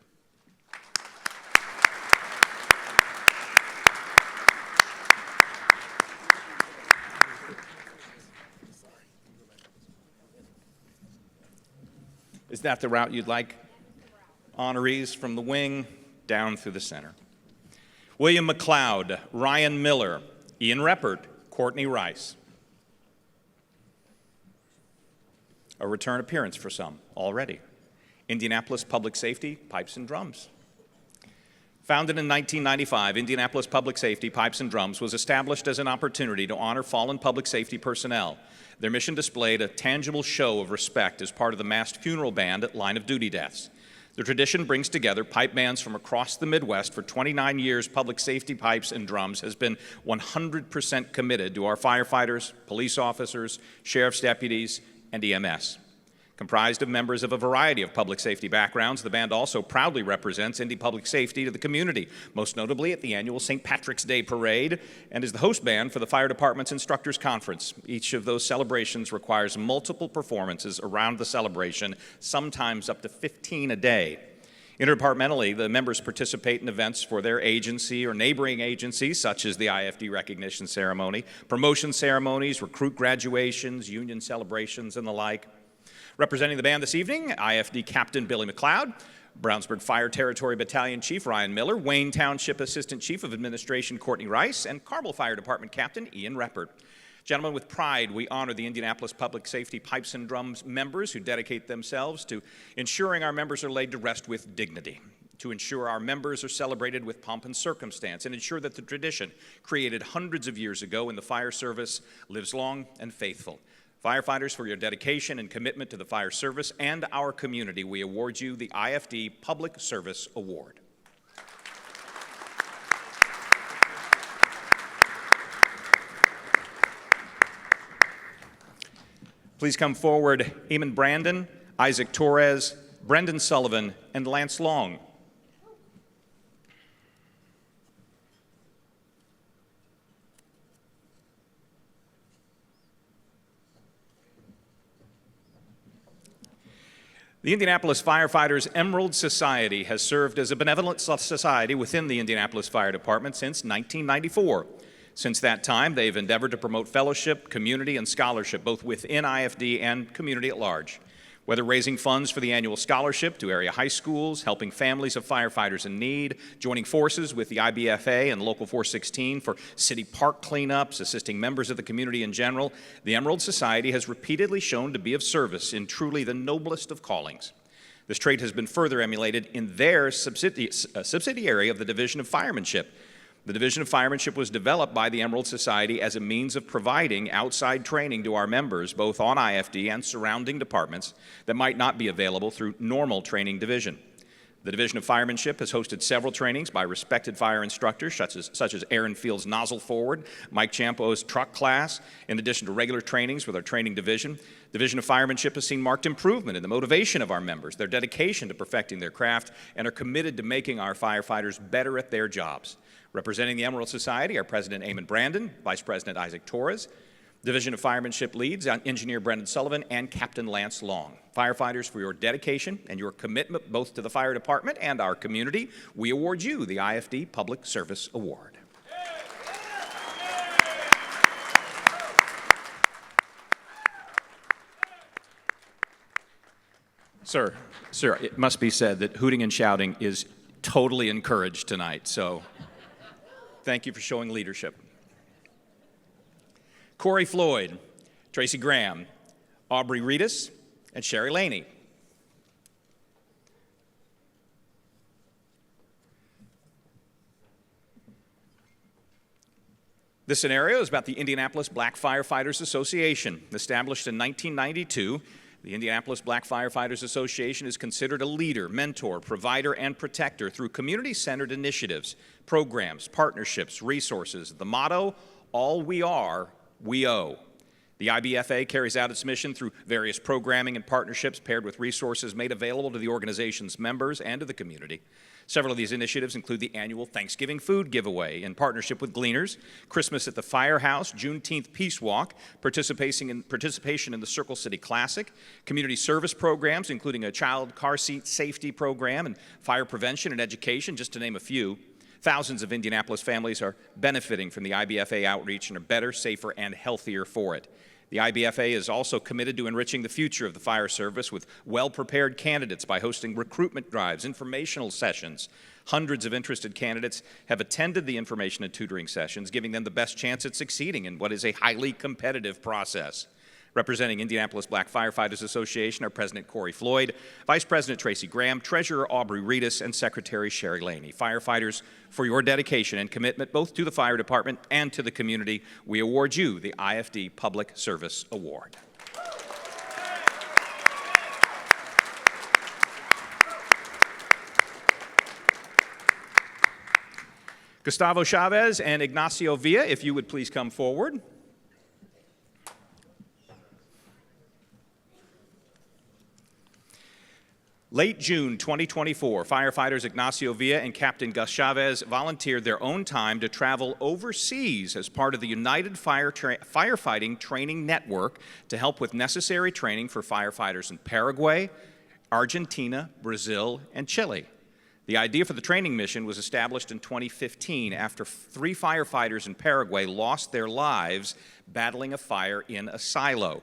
Is that the route you'd like? Honorees from the wing down through the center. William McLeod, Ryan Miller, Ian Reppert, Courtney Rice. A return appearance for some already. Indianapolis Public Safety, Pipes and Drums. Founded in 1995, Indianapolis Public Safety, Pipes and Drums was established as an opportunity to honor fallen public safety personnel. Their mission displayed a tangible show of respect as part of the massed funeral band at line of duty deaths. The tradition brings together pipe bands from across the Midwest. For 29 years, Public Safety Pipes and Drums has been 100% committed to our firefighters, police officers, sheriff's deputies, and EMS. Comprised of members of a variety of public safety backgrounds, the band also proudly represents Indy Public Safety to the community, most notably at the annual St. Patrick's Day Parade, and is the host band for the Fire Department's Instructors Conference. Each of those celebrations requires multiple performances around the celebration, sometimes up to 15 a day. Interdepartmentally, the members participate in events for their agency or neighboring agencies, such as the IFD recognition ceremony, promotion ceremonies, recruit graduations, union celebrations, and the like. Representing the band this evening, IFD Captain Billy McLeod, Brownsburg Fire Territory Battalion Chief Ryan Miller, Wayne Township Assistant Chief of Administration Courtney Rice, and Carmel Fire Department Captain Ian Reppert. Gentlemen, with pride, we honor the Indianapolis Public Safety Pipes and Drums members who dedicate themselves to ensuring our members are laid to rest with dignity, to ensure our members are celebrated with pomp and circumstance, and ensure that the tradition created hundreds of years ago in the fire service lives long and faithful. Firefighters, for your dedication and commitment to the fire service and our community, we award you the IFD Public Service Award. Please come forward, Eamon Brandon, Isaac Torres, Brendan Sullivan, and Lance Long. The Indianapolis Firefighters Emerald Society has served as a benevolent society within the Indianapolis Fire Department since 1994. Since that time, they've endeavored to promote fellowship, community, and scholarship, both within IFD and community at large. Whether raising funds for the annual scholarship to area high schools, helping families of firefighters in need, joining forces with the IBFA and Local 416 for city park cleanups, assisting members of the community in general, the Emerald Society has repeatedly shown to be of service in truly the noblest of callings. This trait has been further emulated in their subsidiary of the Division of Firemanship. The Division of Firemanship was developed by the Emerald Society as a means of providing outside training to our members, both on IFD and surrounding departments, that might not be available through normal training division. The Division of Firemanship has hosted several trainings by respected fire instructors, such as Aaron Field's Nozzle Forward, Mike Champo's Truck Class, in addition to regular trainings with our training division. Division of Firemanship has seen marked improvement in the motivation of our members, their dedication to perfecting their craft, and are committed to making our firefighters better at their jobs. Representing the Emerald Society are President Eamon Brandon, Vice President Isaac Torres, Division of Firemanship leads Engineer Brendan Sullivan, and Captain Lance Long. Firefighters, for your dedication and your commitment both to the fire department and our community, we award you the IFD Public Service Award. Sir, it must be said that hooting and shouting is totally encouraged tonight, so thank you for showing leadership. Corey Floyd, Tracy Graham, Aubrey Reedus, and Sherry Laney. This scenario is about the Indianapolis Black Firefighters Association. Established in 1992, the Indianapolis Black Firefighters Association is considered a leader, mentor, provider, and protector through community-centered initiatives, programs, partnerships, resources. The motto, all we are, we owe. The IBFA carries out its mission through various programming and partnerships paired with resources made available to the organization's members and to the community. Several of these initiatives include the annual Thanksgiving food giveaway in partnership with Gleaners, Christmas at the Firehouse, Juneteenth Peace Walk, participation in the Circle City Classic, community service programs including a child car seat safety program and fire prevention and education, just to name a few. Thousands of Indianapolis families are benefiting from the IBFA outreach and are better, safer, and healthier for it. The IBFA is also committed to enriching the future of the fire service with well-prepared candidates by hosting recruitment drives, informational sessions. Hundreds of interested candidates have attended the information and tutoring sessions, giving them the best chance at succeeding in what is a highly competitive process. Representing Indianapolis Black Firefighters Association are President Corey Floyd, Vice President Tracy Graham, Treasurer Aubrey Reedus, and Secretary Sherry Laney. Firefighters, for your dedication and commitment both to the fire department and to the community, we award you the IFD Public Service Award. Gustavo Chavez and Ignacio Villa, if you would please come forward. Late June 2024, firefighters Ignacio Villa and Captain Gus Chavez volunteered their own time to travel overseas as part of the United Firefighting Training Network to help with necessary training for firefighters in Paraguay, Argentina, Brazil, and Chile. The idea for the training mission was established in 2015 after 3 firefighters in Paraguay lost their lives battling a fire in a silo.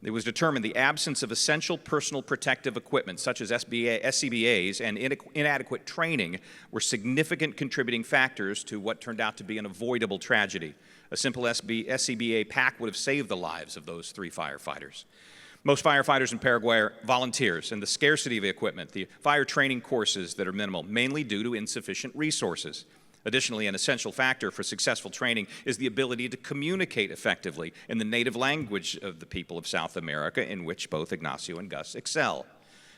It was determined the absence of essential personal protective equipment, such as SCBAs, and inadequate training were significant contributing factors to what turned out to be an avoidable tragedy. A simple SCBA pack would have saved the lives of those 3 firefighters. Most firefighters in Paraguay are volunteers, and the scarcity of equipment, the fire training courses that are minimal, mainly due to insufficient resources. Additionally, an essential factor for successful training is the ability to communicate effectively in the native language of the people of South America, in which both Ignacio and Gus excel.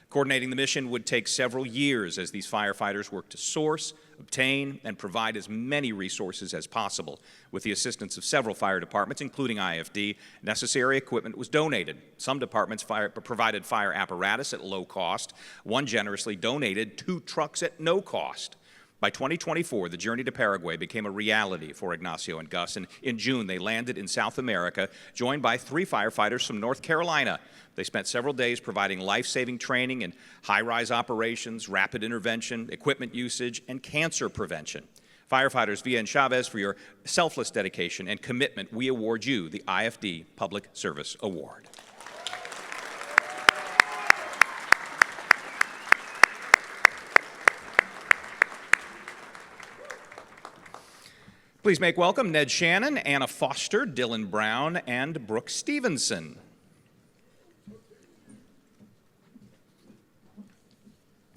Coordinating the mission would take several years as these firefighters work to source, obtain, and provide as many resources as possible. With the assistance of several fire departments, including IFD, necessary equipment was donated. Some departments provided fire apparatus at low cost. One generously donated 2 trucks at no cost. By 2024, the journey to Paraguay became a reality for Ignacio and Gus, and in June they landed in South America, joined by 3 firefighters from North Carolina. They spent several days providing life-saving training in high-rise operations, rapid intervention, equipment usage, and cancer prevention. Firefighters Villa and Chavez, for your selfless dedication and commitment, we award you the IFD Public Service Award. Please make welcome Ned Shannon, Anna Foster, Dylan Brown, and Brooke Stevenson.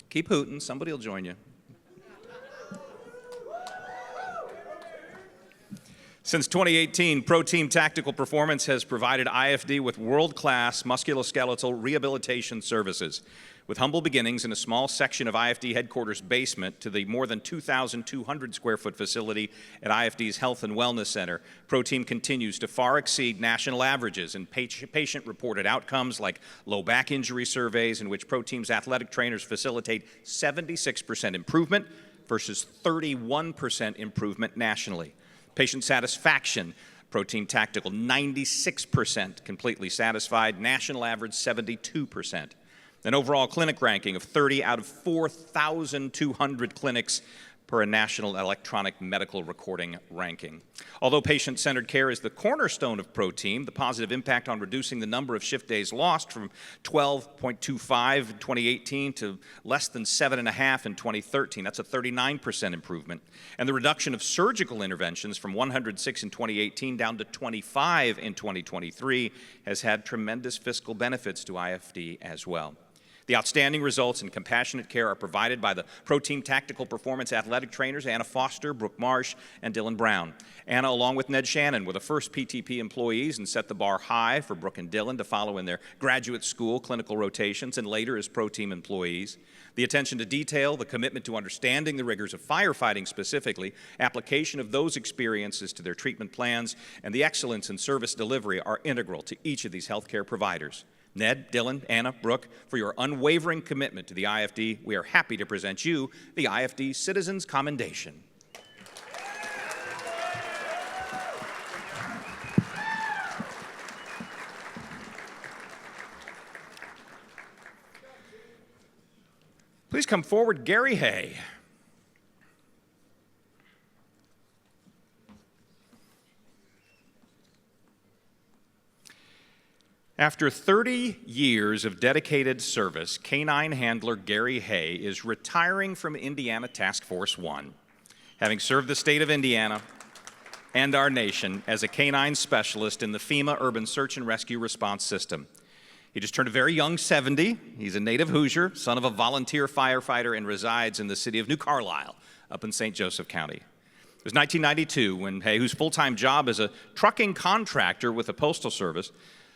Keep hooting, somebody will join you. Since 2018, Pro Team Tactical Performance has provided IFD with world-class musculoskeletal rehabilitation services. With humble beginnings in a small section of IFD headquarters basement to the more than 2,200 square foot facility at IFD's Health and Wellness Center, Pro Team continues to far exceed national averages in patient-reported outcomes like low back injury surveys, in which Pro Team's athletic trainers facilitate 76% improvement versus 31% improvement nationally. Patient satisfaction, Pro Team Tactical, 96% completely satisfied, national average 72%. An overall clinic ranking of 30 out of 4,200 clinics per a national electronic medical recording ranking. Although patient-centered care is the cornerstone of Pro Team, the positive impact on reducing the number of shift days lost from 12.25 in 2018 to less than 7.5 in 2013. That's a 39% improvement. And the reduction of surgical interventions from 106 in 2018 down to 25 in 2023 has had tremendous fiscal benefits to IFD as well. The outstanding results in compassionate care are provided by the Pro Team Tactical Performance Athletic Trainers, Anna Foster, Brooke Marsh, and Dylan Brown. Anna, along with Ned Shannon, were the first PTP employees and set the bar high for Brooke and Dylan to follow in their graduate school clinical rotations and later as Pro Team employees. The attention to detail, the commitment to understanding the rigors of firefighting specifically, application of those experiences to their treatment plans, and the excellence in service delivery are integral to each of these healthcare providers. Ned, Dylan, Anna, Brooke, for your unwavering commitment to the IFD, we are happy to present you the IFD Citizens Commendation. Please come forward, Gary Hay. After 30 years of dedicated service, canine handler Gary Hay is retiring from Indiana Task Force 1, having served the state of Indiana and our nation as a canine specialist in the FEMA Urban Search and Rescue Response System. He just turned a very young 70. He's a native Hoosier, son of a volunteer firefighter, and resides in the city of New Carlisle, up in St. Joseph County. It was 1992 when Hay, whose full-time job as a trucking contractor with the Postal Service,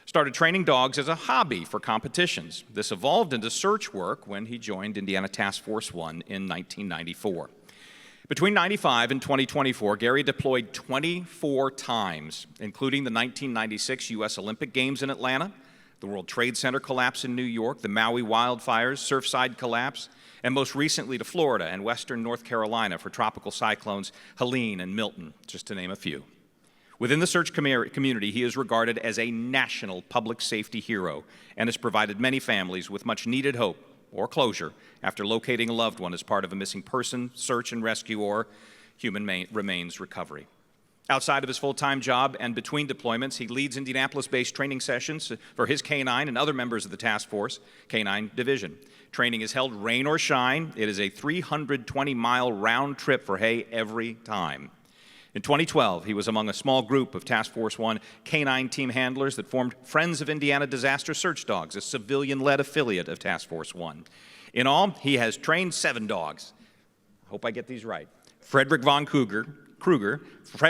started training dogs as a hobby for competitions. This evolved into search work when he joined Indiana Task Force 1 in 1994. Between 95 and 2024, Gary deployed 24 times, including the 1996 U.S. Olympic Games in Atlanta, the World Trade Center collapse in New York, the Maui wildfires, Surfside collapse, and most recently to Florida and western North Carolina for tropical cyclones Helene and Milton, just to name a few. Within the search community, he is regarded as a national public safety hero and has provided many families with much needed hope or closure after locating a loved one as part of a missing person search and rescue or human remains recovery. Outside of his full-time job and between deployments, he leads Indianapolis-based training sessions for his canine and other members of the task force canine division. Training is held rain or shine. It is a 320-mile round trip for Hay every time. In 2012, he was among a small group of Task Force 1 canine team handlers that formed Friends of Indiana Disaster Search Dogs, a civilian-led affiliate of Task Force 1. In all, he has trained 7 dogs. I hope I get these right. Frederick von Kruger,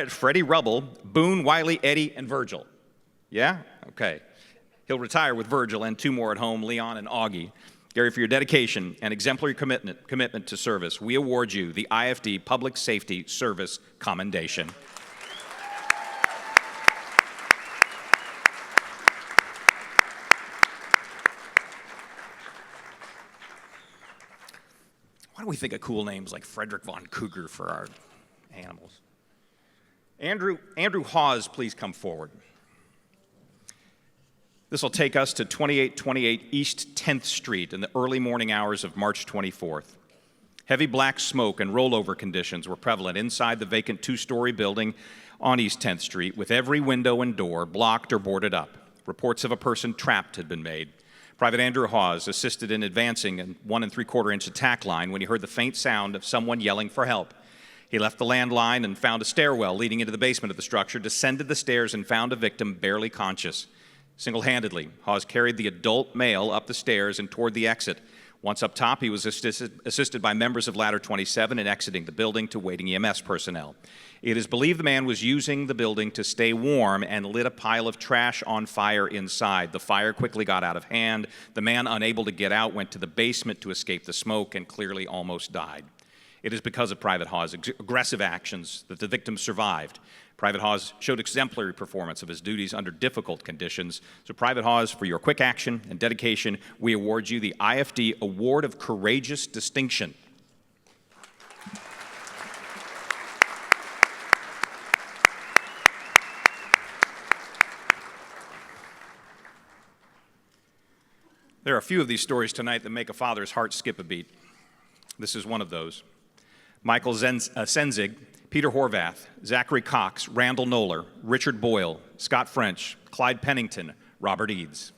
Freddie Rubble, Boone, Wiley, Eddie, and Virgil. Yeah? Okay. He'll retire with Virgil and 2 more at home, Leon and Augie. Gary, for your dedication and exemplary commitment to service, we award you the IFD Public Safety Service Commendation. Why don't we think of cool names like Frederick von Kruger for our animals? Andrew Hawes, please come forward. This will take us to 2828 East 10th Street in the early morning hours of March 24th. Heavy black smoke and rollover conditions were prevalent inside the vacant 2-story building on East 10th Street, with every window and door blocked or boarded up. Reports of a person trapped had been made. Private Andrew Hawes assisted in advancing a 1 3/4-inch attack line when he heard the faint sound of someone yelling for help. He left the landline and found a stairwell leading into the basement of the structure, descended the stairs, and found a victim barely conscious. Single-handedly, Hawes carried the adult male up the stairs and toward the exit. Once up top, he was assisted by members of Ladder 27 in exiting the building to waiting EMS personnel. It is believed the man was using the building to stay warm and lit a pile of trash on fire inside. The fire quickly got out of hand. The man, unable to get out, went to the basement to escape the smoke and clearly almost died. It is because of Private Hawes' aggressive actions that the victim survived. Private Hawes showed exemplary performance of his duties under difficult conditions. So Private Hawes, for your quick action and dedication, we award you the IFD Award of Courageous Distinction. There are a few of these stories tonight that make a father's heart skip a beat. This is one of those. Michael Senzig, Peter Horvath, Zachary Cox, Randall Noller, Richard Boyle, Scott French, Clyde Pennington, Robert Eads.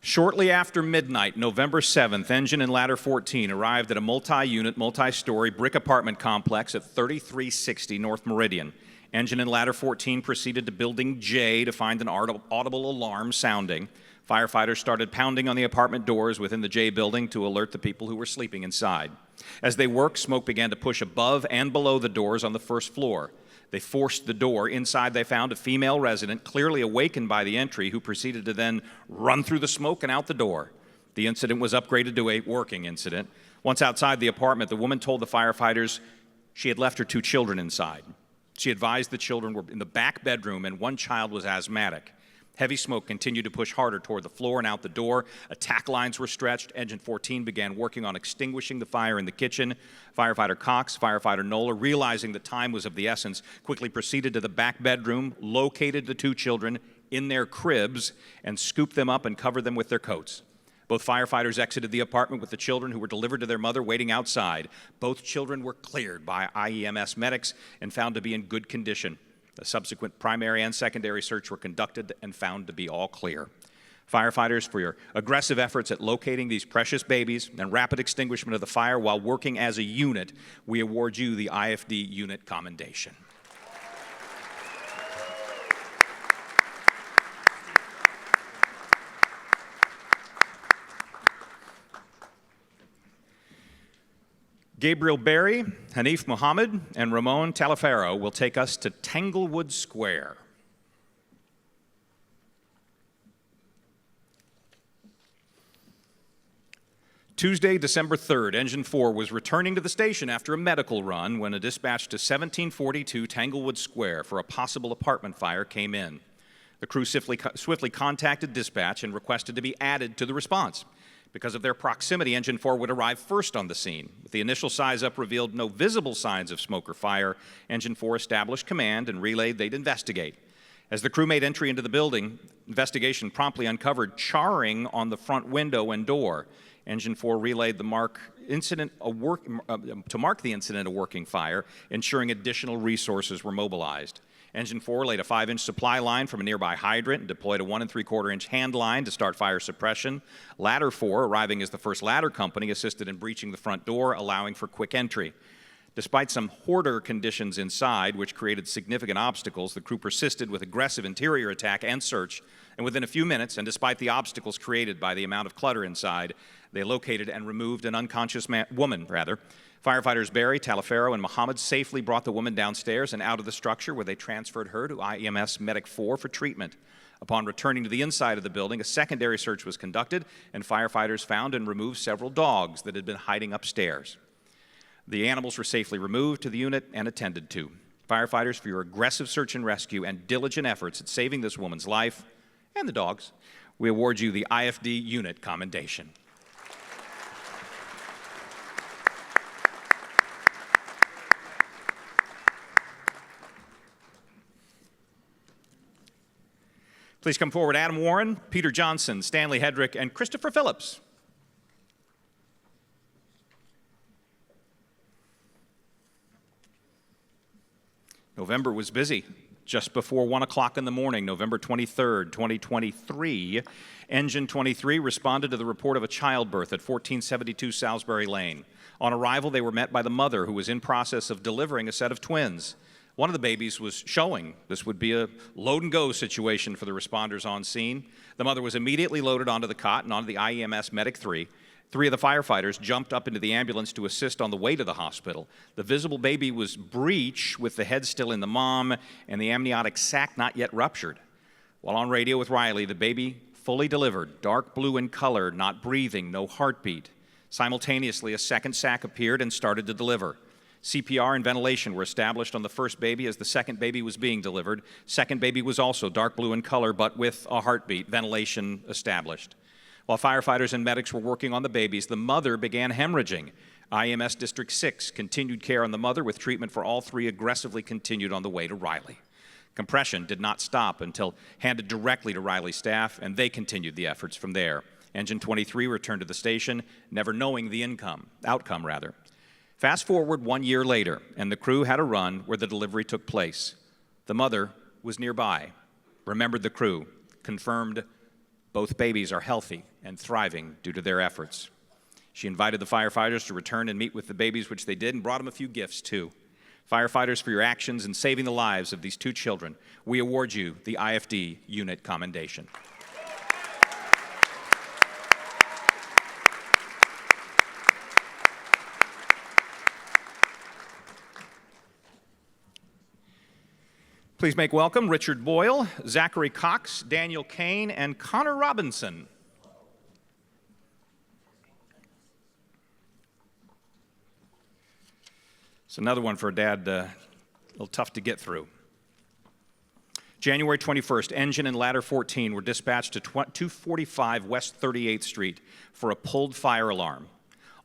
Shortly after midnight, November 7th, Engine and Ladder 14 arrived at a multi-unit, multi-story brick apartment complex at 3360 North Meridian. Engine and Ladder 14 proceeded to Building J to find an audible alarm sounding. Firefighters started pounding on the apartment doors within the J building to alert the people who were sleeping inside. As they worked, smoke began to push above and below the doors on the first floor. They forced the door. Inside, they found a female resident, clearly awakened by the entry, who proceeded to then run through the smoke and out the door. The incident was upgraded to a working incident. Once outside the apartment, the woman told the firefighters she had left her 2 children inside. She advised the children were in the back bedroom and one child was asthmatic. Heavy smoke continued to push harder toward the floor and out the door. Attack lines were stretched. Engine 14 began working on extinguishing the fire in the kitchen. Firefighter Cox, Firefighter Nola, realizing the time was of the essence, quickly proceeded to the back bedroom, located the 2 children in their cribs, and scooped them up and covered them with their coats. Both firefighters exited the apartment with the children, who were delivered to their mother waiting outside. Both children were cleared by IEMS medics and found to be in good condition. A subsequent primary and secondary search were conducted and found to be all clear. Firefighters, for your aggressive efforts at locating these precious babies and rapid extinguishment of the fire while working as a unit, we award you the IFD Unit Commendation. Gabriel Berry, Hanif Muhammad, and Ramon Talafero will take us to Tanglewood Square. Tuesday, December 3rd, Engine 4 was returning to the station after a medical run when a dispatch to 1742 Tanglewood Square for a possible apartment fire came in. The crew swiftly contacted dispatch and requested to be added to the response. Because of their proximity, Engine 4 would arrive first on the scene. With the initial size-up revealed no visible signs of smoke or fire, Engine 4 established command and relayed they'd investigate. As the crew made entry into the building, investigation promptly uncovered charring on the front window and door. Engine 4 relayed to mark the incident a working fire, ensuring additional resources were mobilized. Engine 4 laid a 5-inch supply line from a nearby hydrant and deployed a 1 3/4-inch hand line to start fire suppression. Ladder 4, arriving as the first ladder company, assisted in breaching the front door, allowing for quick entry. Despite some hoarder conditions inside, which created significant obstacles, the crew persisted with aggressive interior attack and search, and within a few minutes, and despite the obstacles created by the amount of clutter inside, they located and removed an unconscious woman. Firefighters Berry, Talafero, and Muhammad safely brought the woman downstairs and out of the structure, where they transferred her to IEMS Medic 4 for treatment. Upon returning to the inside of the building, a secondary search was conducted, and firefighters found and removed several dogs that had been hiding upstairs. The animals were safely removed to the unit and attended to. Firefighters, for your aggressive search and rescue and diligent efforts at saving this woman's life and the dogs, we award you the IFD Unit Commendation. Please come forward, Adam Warren, Peter Johnson, Stanley Hedrick, and Christopher Phillips. November was busy. Just before 1 o'clock in the morning, November 23rd, 2023, Engine 23 responded to the report of a childbirth at 1472 Salisbury Lane. On arrival, they were met by the mother, who was in process of delivering a set of twins. One of the babies was showing. This would be a load-and-go situation for the responders on scene. The mother was immediately loaded onto the cot and onto the IEMS Medic 3. 3 of the firefighters jumped up into the ambulance to assist on the way to the hospital. The visible baby was breech, with the head still in the mom and the amniotic sac not yet ruptured. While on radio with Riley, the baby fully delivered, dark blue in color, not breathing, no heartbeat. Simultaneously, a second sac appeared and started to deliver. CPR and ventilation were established on the first baby as the second baby was being delivered. Second baby was also dark blue in color, but with a heartbeat, ventilation established. While firefighters and medics were working on the babies, the mother began hemorrhaging. IEMS District 6 continued care on the mother, with treatment for all 3 aggressively continued on the way to Riley. Compression did not stop until handed directly to Riley staff, and they continued the efforts from there. Engine 23 returned to the station, never knowing the outcome. Fast forward 1 year later, and the crew had a run where the delivery took place. The mother was nearby, remembered the crew, confirmed both babies are healthy and thriving due to their efforts. She invited the firefighters to return and meet with the babies, which they did, and brought them a few gifts too. Firefighters, for your actions in saving the lives of these 2 children, we award you the IFD Unit Commendation. Please make welcome Richard Boyle, Zachary Cox, Daniel Kane, and Connor Robinson. It's another one for Dad, a little tough to get through. January 21st, engine and ladder 14 were dispatched to 245 West 38th Street for a pulled fire alarm.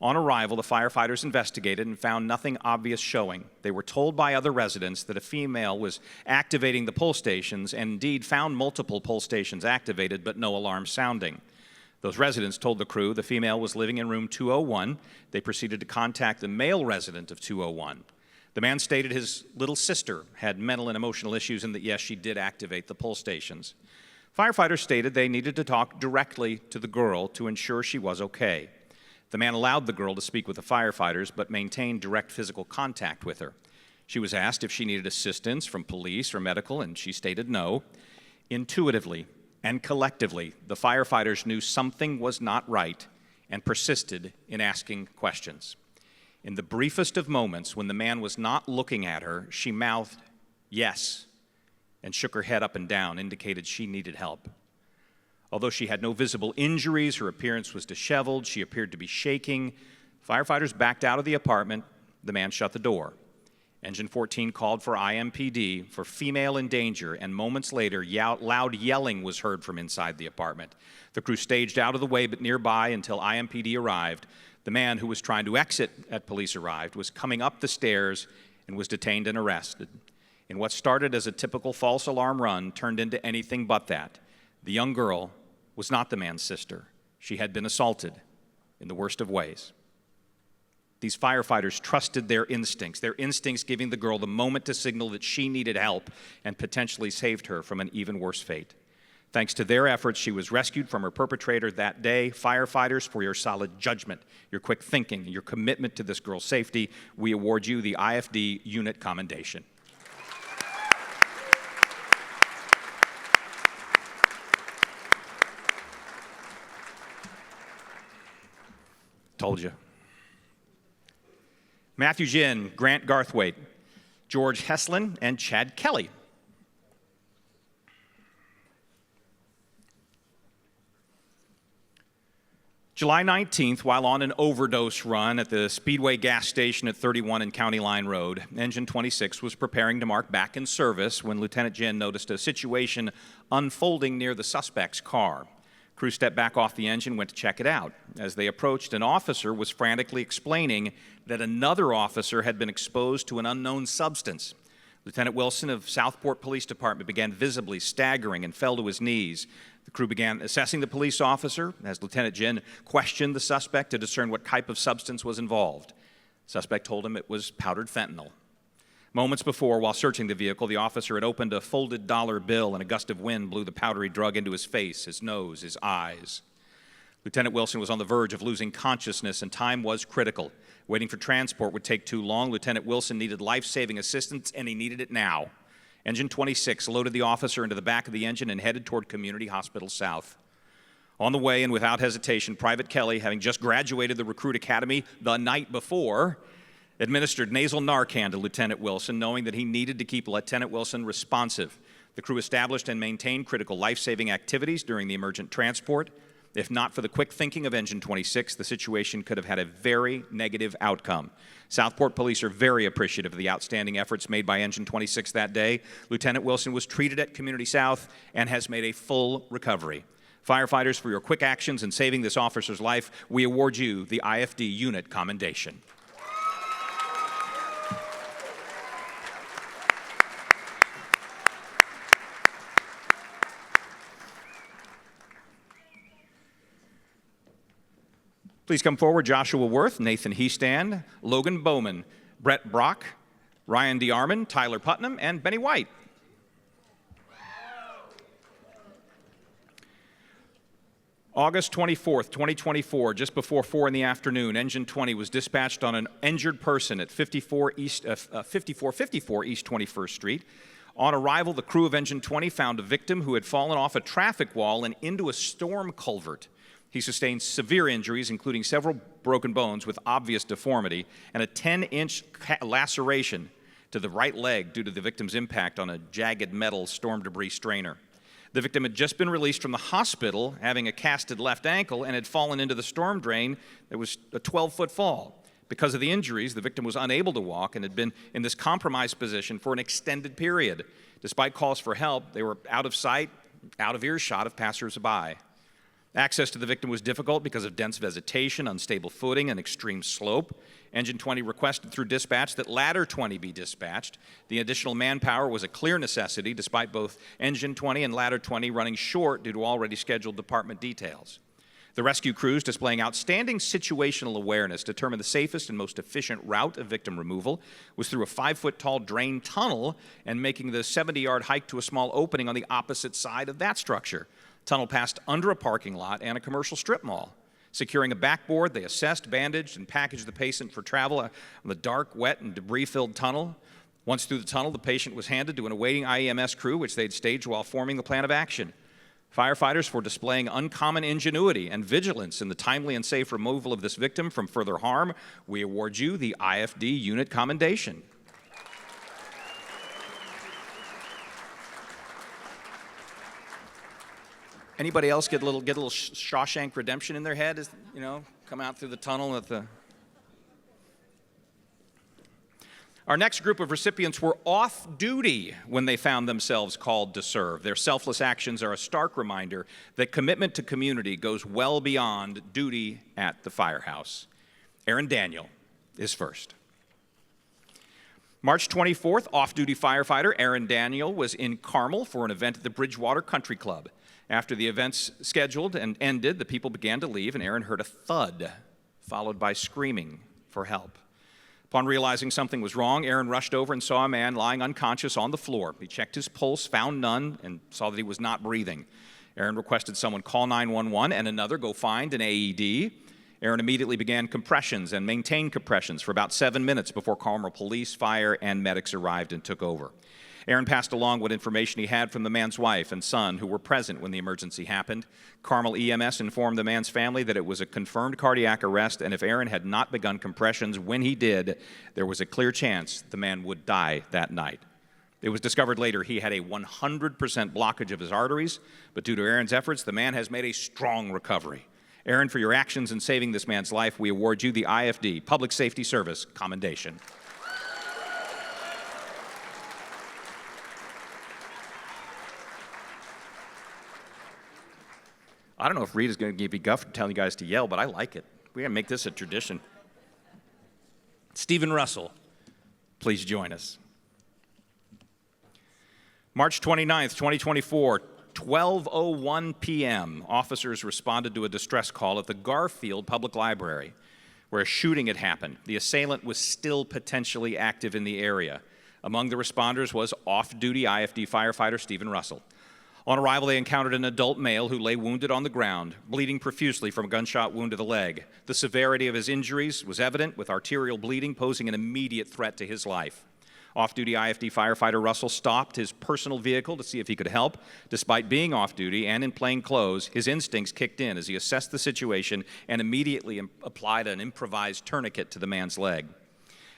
On arrival, the firefighters investigated and found nothing obvious showing. They were told by other residents that a female was activating the pull stations and indeed found multiple pull stations activated, but no alarm sounding. Those residents told the crew the female was living in room 201. They proceeded to contact the male resident of 201. The man stated his little sister had mental and emotional issues and that, yes, she did activate the pull stations. Firefighters stated they needed to talk directly to the girl to ensure she was okay. The man allowed the girl to speak with the firefighters, but maintained direct physical contact with her. She was asked if she needed assistance from police or medical, and she stated no. Intuitively and collectively, the firefighters knew something was not right and persisted in asking questions. In the briefest of moments, when the man was not looking at her, she mouthed, "Yes," and shook her head up and down, indicated she needed help. Although she had no visible injuries, her appearance was disheveled, she appeared to be shaking. Firefighters backed out of the apartment. The man shut the door. Engine 14 called for IMPD for female in danger, and moments later, loud yelling was heard from inside the apartment. The crew staged out of the way but nearby until IMPD arrived. The man who was trying to exit at police arrived, was coming up the stairs, and was detained and arrested. In what started as a typical false alarm run turned into anything but that. The young girl was not the man's sister. She had been assaulted in the worst of ways. These firefighters trusted their instincts giving the girl the moment to signal that she needed help and potentially saved her from an even worse fate. Thanks to their efforts, she was rescued from her perpetrator that day. Firefighters, for your solid judgment, your quick thinking, your commitment to this girl's safety, we award you the IFD Unit Commendation. Told you. Matthew Ginn, Grant Garthwaite, George Heslin, and Chad Kelly. July 19th, while on an overdose run at the Speedway gas station at 31 and County Line Road, Engine 26 was preparing to mark back in service when Lieutenant Ginn noticed a situation unfolding near the suspect's car. Crew stepped back off the engine, went to check it out. As they approached, an officer was frantically explaining that another officer had been exposed to an unknown substance. Lieutenant Wilson of Southport Police Department began visibly staggering and fell to his knees. The crew began assessing the police officer as Lieutenant Ginn questioned the suspect to discern what type of substance was involved. The suspect told him it was powdered fentanyl. Moments before, while searching the vehicle, the officer had opened a folded dollar bill and a gust of wind blew the powdery drug into his face, his nose, his eyes. Lieutenant Wilson was on the verge of losing consciousness and time was critical. Waiting for transport would take too long. Lieutenant Wilson needed life-saving assistance and he needed it now. Engine 26 loaded the officer into the back of the engine and headed toward Community Hospital South. On the way and without hesitation, Private Kelly, having just graduated the recruit academy the night before, administered nasal Narcan to Lieutenant Wilson, knowing that he needed to keep Lieutenant Wilson responsive. The crew established and maintained critical life-saving activities during the emergent transport. If not for the quick thinking of Engine 26, the situation could have had a very negative outcome. Southport police are very appreciative of the outstanding efforts made by Engine 26 that day. Lieutenant Wilson was treated at Community South and has made a full recovery. Firefighters, for your quick actions in saving this officer's life, we award you the IFD Unit Commendation. Please come forward, Joshua Worth, Nathan Heastand, Logan Bowman, Brett Brock, Ryan DeArmond, Tyler Putnam, and Benny White. August 24th, 2024, just before 4 in the afternoon, Engine 20 was dispatched on an injured person at 5454 East 21st Street. On arrival, the crew of Engine 20 found a victim who had fallen off a traffic wall and into a storm culvert. He sustained severe injuries, including several broken bones with obvious deformity and a 10-inch laceration to the right leg due to the victim's impact on a jagged metal storm debris strainer. The victim had just been released from the hospital, having a casted left ankle, and had fallen into the storm drain. It was a 12-foot fall. Because of the injuries, the victim was unable to walk and had been in this compromised position for an extended period. Despite calls for help, they were out of sight, out of earshot of passersby. Access to the victim was difficult because of dense vegetation, unstable footing, and extreme slope. Engine 20 requested through dispatch that Ladder 20 be dispatched. The additional manpower was a clear necessity, despite both Engine 20 and Ladder 20 running short due to already scheduled department details. The rescue crews, displaying outstanding situational awareness, determined the safest and most efficient route of victim removal was through a 5-foot-tall drain tunnel and making the 70-yard hike to a small opening on the opposite side of that structure. Tunnel passed under a parking lot and a commercial strip mall. Securing a backboard, they assessed, bandaged, and packaged the patient for travel on the dark, wet, and debris-filled tunnel. Once through the tunnel, the patient was handed to an awaiting IEMS crew, which they'd staged while forming the plan of action. Firefighters, for displaying uncommon ingenuity and vigilance in the timely and safe removal of this victim from further harm, we award you the IFD Unit Commendation. Anybody else get a little Shawshank Redemption in their head? As, you know, come out through the tunnel at the. Our next group of recipients were off duty when they found themselves called to serve. Their selfless actions are a stark reminder that commitment to community goes well beyond duty at the firehouse. Aaron Daniel is first. March 24th, off-duty firefighter Aaron Daniel was in Carmel for an event at the Bridgewater Country Club. After the events scheduled and ended, the people began to leave, and Aaron heard a thud, followed by screaming for help. Upon realizing something was wrong, Aaron rushed over and saw a man lying unconscious on the floor. He checked his pulse, found none, and saw that he was not breathing. Aaron requested someone call 911 and another go find an AED. Aaron immediately began compressions and maintained compressions for about 7 minutes before Carmel police, fire, and medics arrived and took over. Aaron passed along what information he had from the man's wife and son who were present when the emergency happened. Carmel EMS informed the man's family that it was a confirmed cardiac arrest, and if Aaron had not begun compressions when he did, there was a clear chance the man would die that night. It was discovered later he had a 100% blockage of his arteries, but due to Aaron's efforts, the man has made a strong recovery. Aaron, for your actions in saving this man's life, we award you the IFD Public Safety Service Commendation. I don't know if Rita's going to give you guff for telling you guys to yell, but I like it. We're going to make this a tradition. Stephen Russell, please join us. March 29th, 2024, 12:01 p.m., officers responded to a distress call at the Garfield Public Library, where a shooting had happened. The assailant was still potentially active in the area. Among the responders was off-duty IFD firefighter Stephen Russell. On arrival, they encountered an adult male who lay wounded on the ground, bleeding profusely from a gunshot wound to the leg. The severity of his injuries was evident, with arterial bleeding posing an immediate threat to his life. Off-duty IFD firefighter Russell stopped his personal vehicle to see if he could help. Despite being off-duty and in plain clothes, his instincts kicked in as he assessed the situation and immediately applied an improvised tourniquet to the man's leg.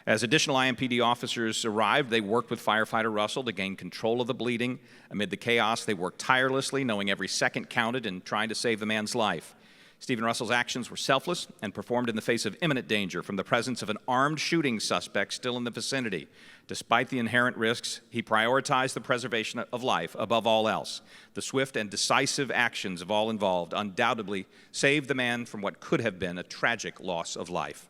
As additional IMPD officers arrived, they worked with firefighter Russell to gain control of the bleeding. Amid the chaos, they worked tirelessly, knowing every second counted in trying to save the man's life. Stephen Russell's actions were selfless and performed in the face of imminent danger from the presence of an armed shooting suspect still in the vicinity. Despite the inherent risks, he prioritized the preservation of life above all else. The swift and decisive actions of all involved undoubtedly saved the man from what could have been a tragic loss of life.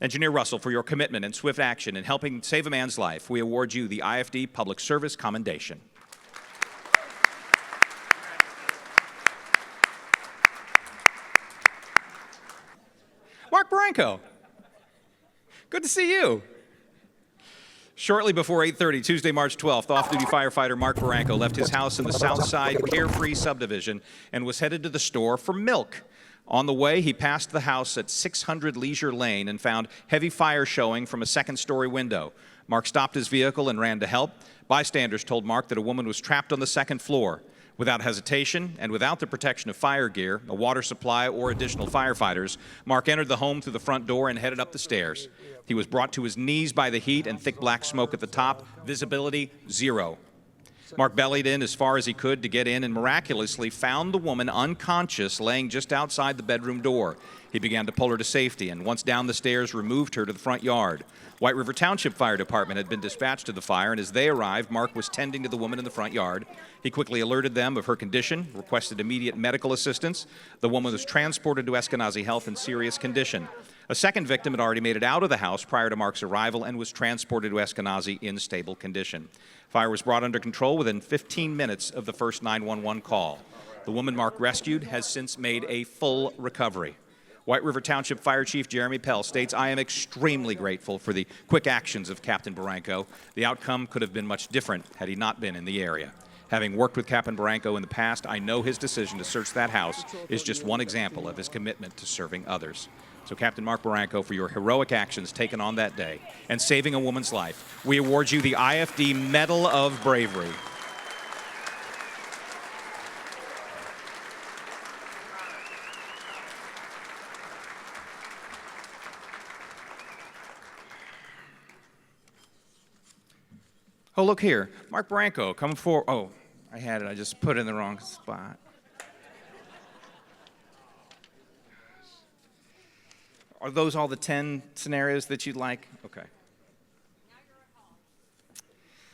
Engineer Russell, for your commitment and swift action in helping save a man's life, we award you the IFD Public Service Commendation. Mark Baranco, good to see you. Shortly before 8:30, Tuesday, March 12th, off-duty firefighter Mark Baranco left his house in the Southside Carefree subdivision and was headed to the store for milk. On the way, he passed the house at 600 Leisure Lane and found heavy fire showing from a second-story window. Mark stopped his vehicle and ran to help. Bystanders told Mark that a woman was trapped on the second floor. Without hesitation and without the protection of fire gear, a water supply, or additional firefighters, Mark entered the home through the front door and headed up the stairs. He was brought to his knees by the heat and thick black smoke at the top, visibility 0. Mark bellied in as far as he could to get in and miraculously found the woman unconscious laying just outside the bedroom door. He began to pull her to safety and once down the stairs removed her to the front yard. White River Township Fire Department had been dispatched to the fire, and as they arrived, Mark was tending to the woman in the front yard. He quickly alerted them of her condition, requested immediate medical assistance. The woman was transported to Eskenazi Health in serious condition. A second victim had already made it out of the house prior to Mark's arrival and was transported to Eskenazi in stable condition. Fire was brought under control within 15 minutes of the first 911 call. The woman Mark rescued has since made a full recovery. White River Township Fire Chief Jeremy Pell states, "I am extremely grateful for the quick actions of Captain Barranco. The outcome could have been much different had he not been in the area. Having worked with Captain Barranco in the past, I know his decision to search that house is just one example of his commitment to serving others." So Captain Mark Barranco, for your heroic actions taken on that day and saving a woman's life, we award you the IFD Medal of Bravery. Oh, look here. Mark Barranco, come forward. Oh, I had it. I just put it in the wrong spot. Are those all the 10 scenarios that you'd like? Okay.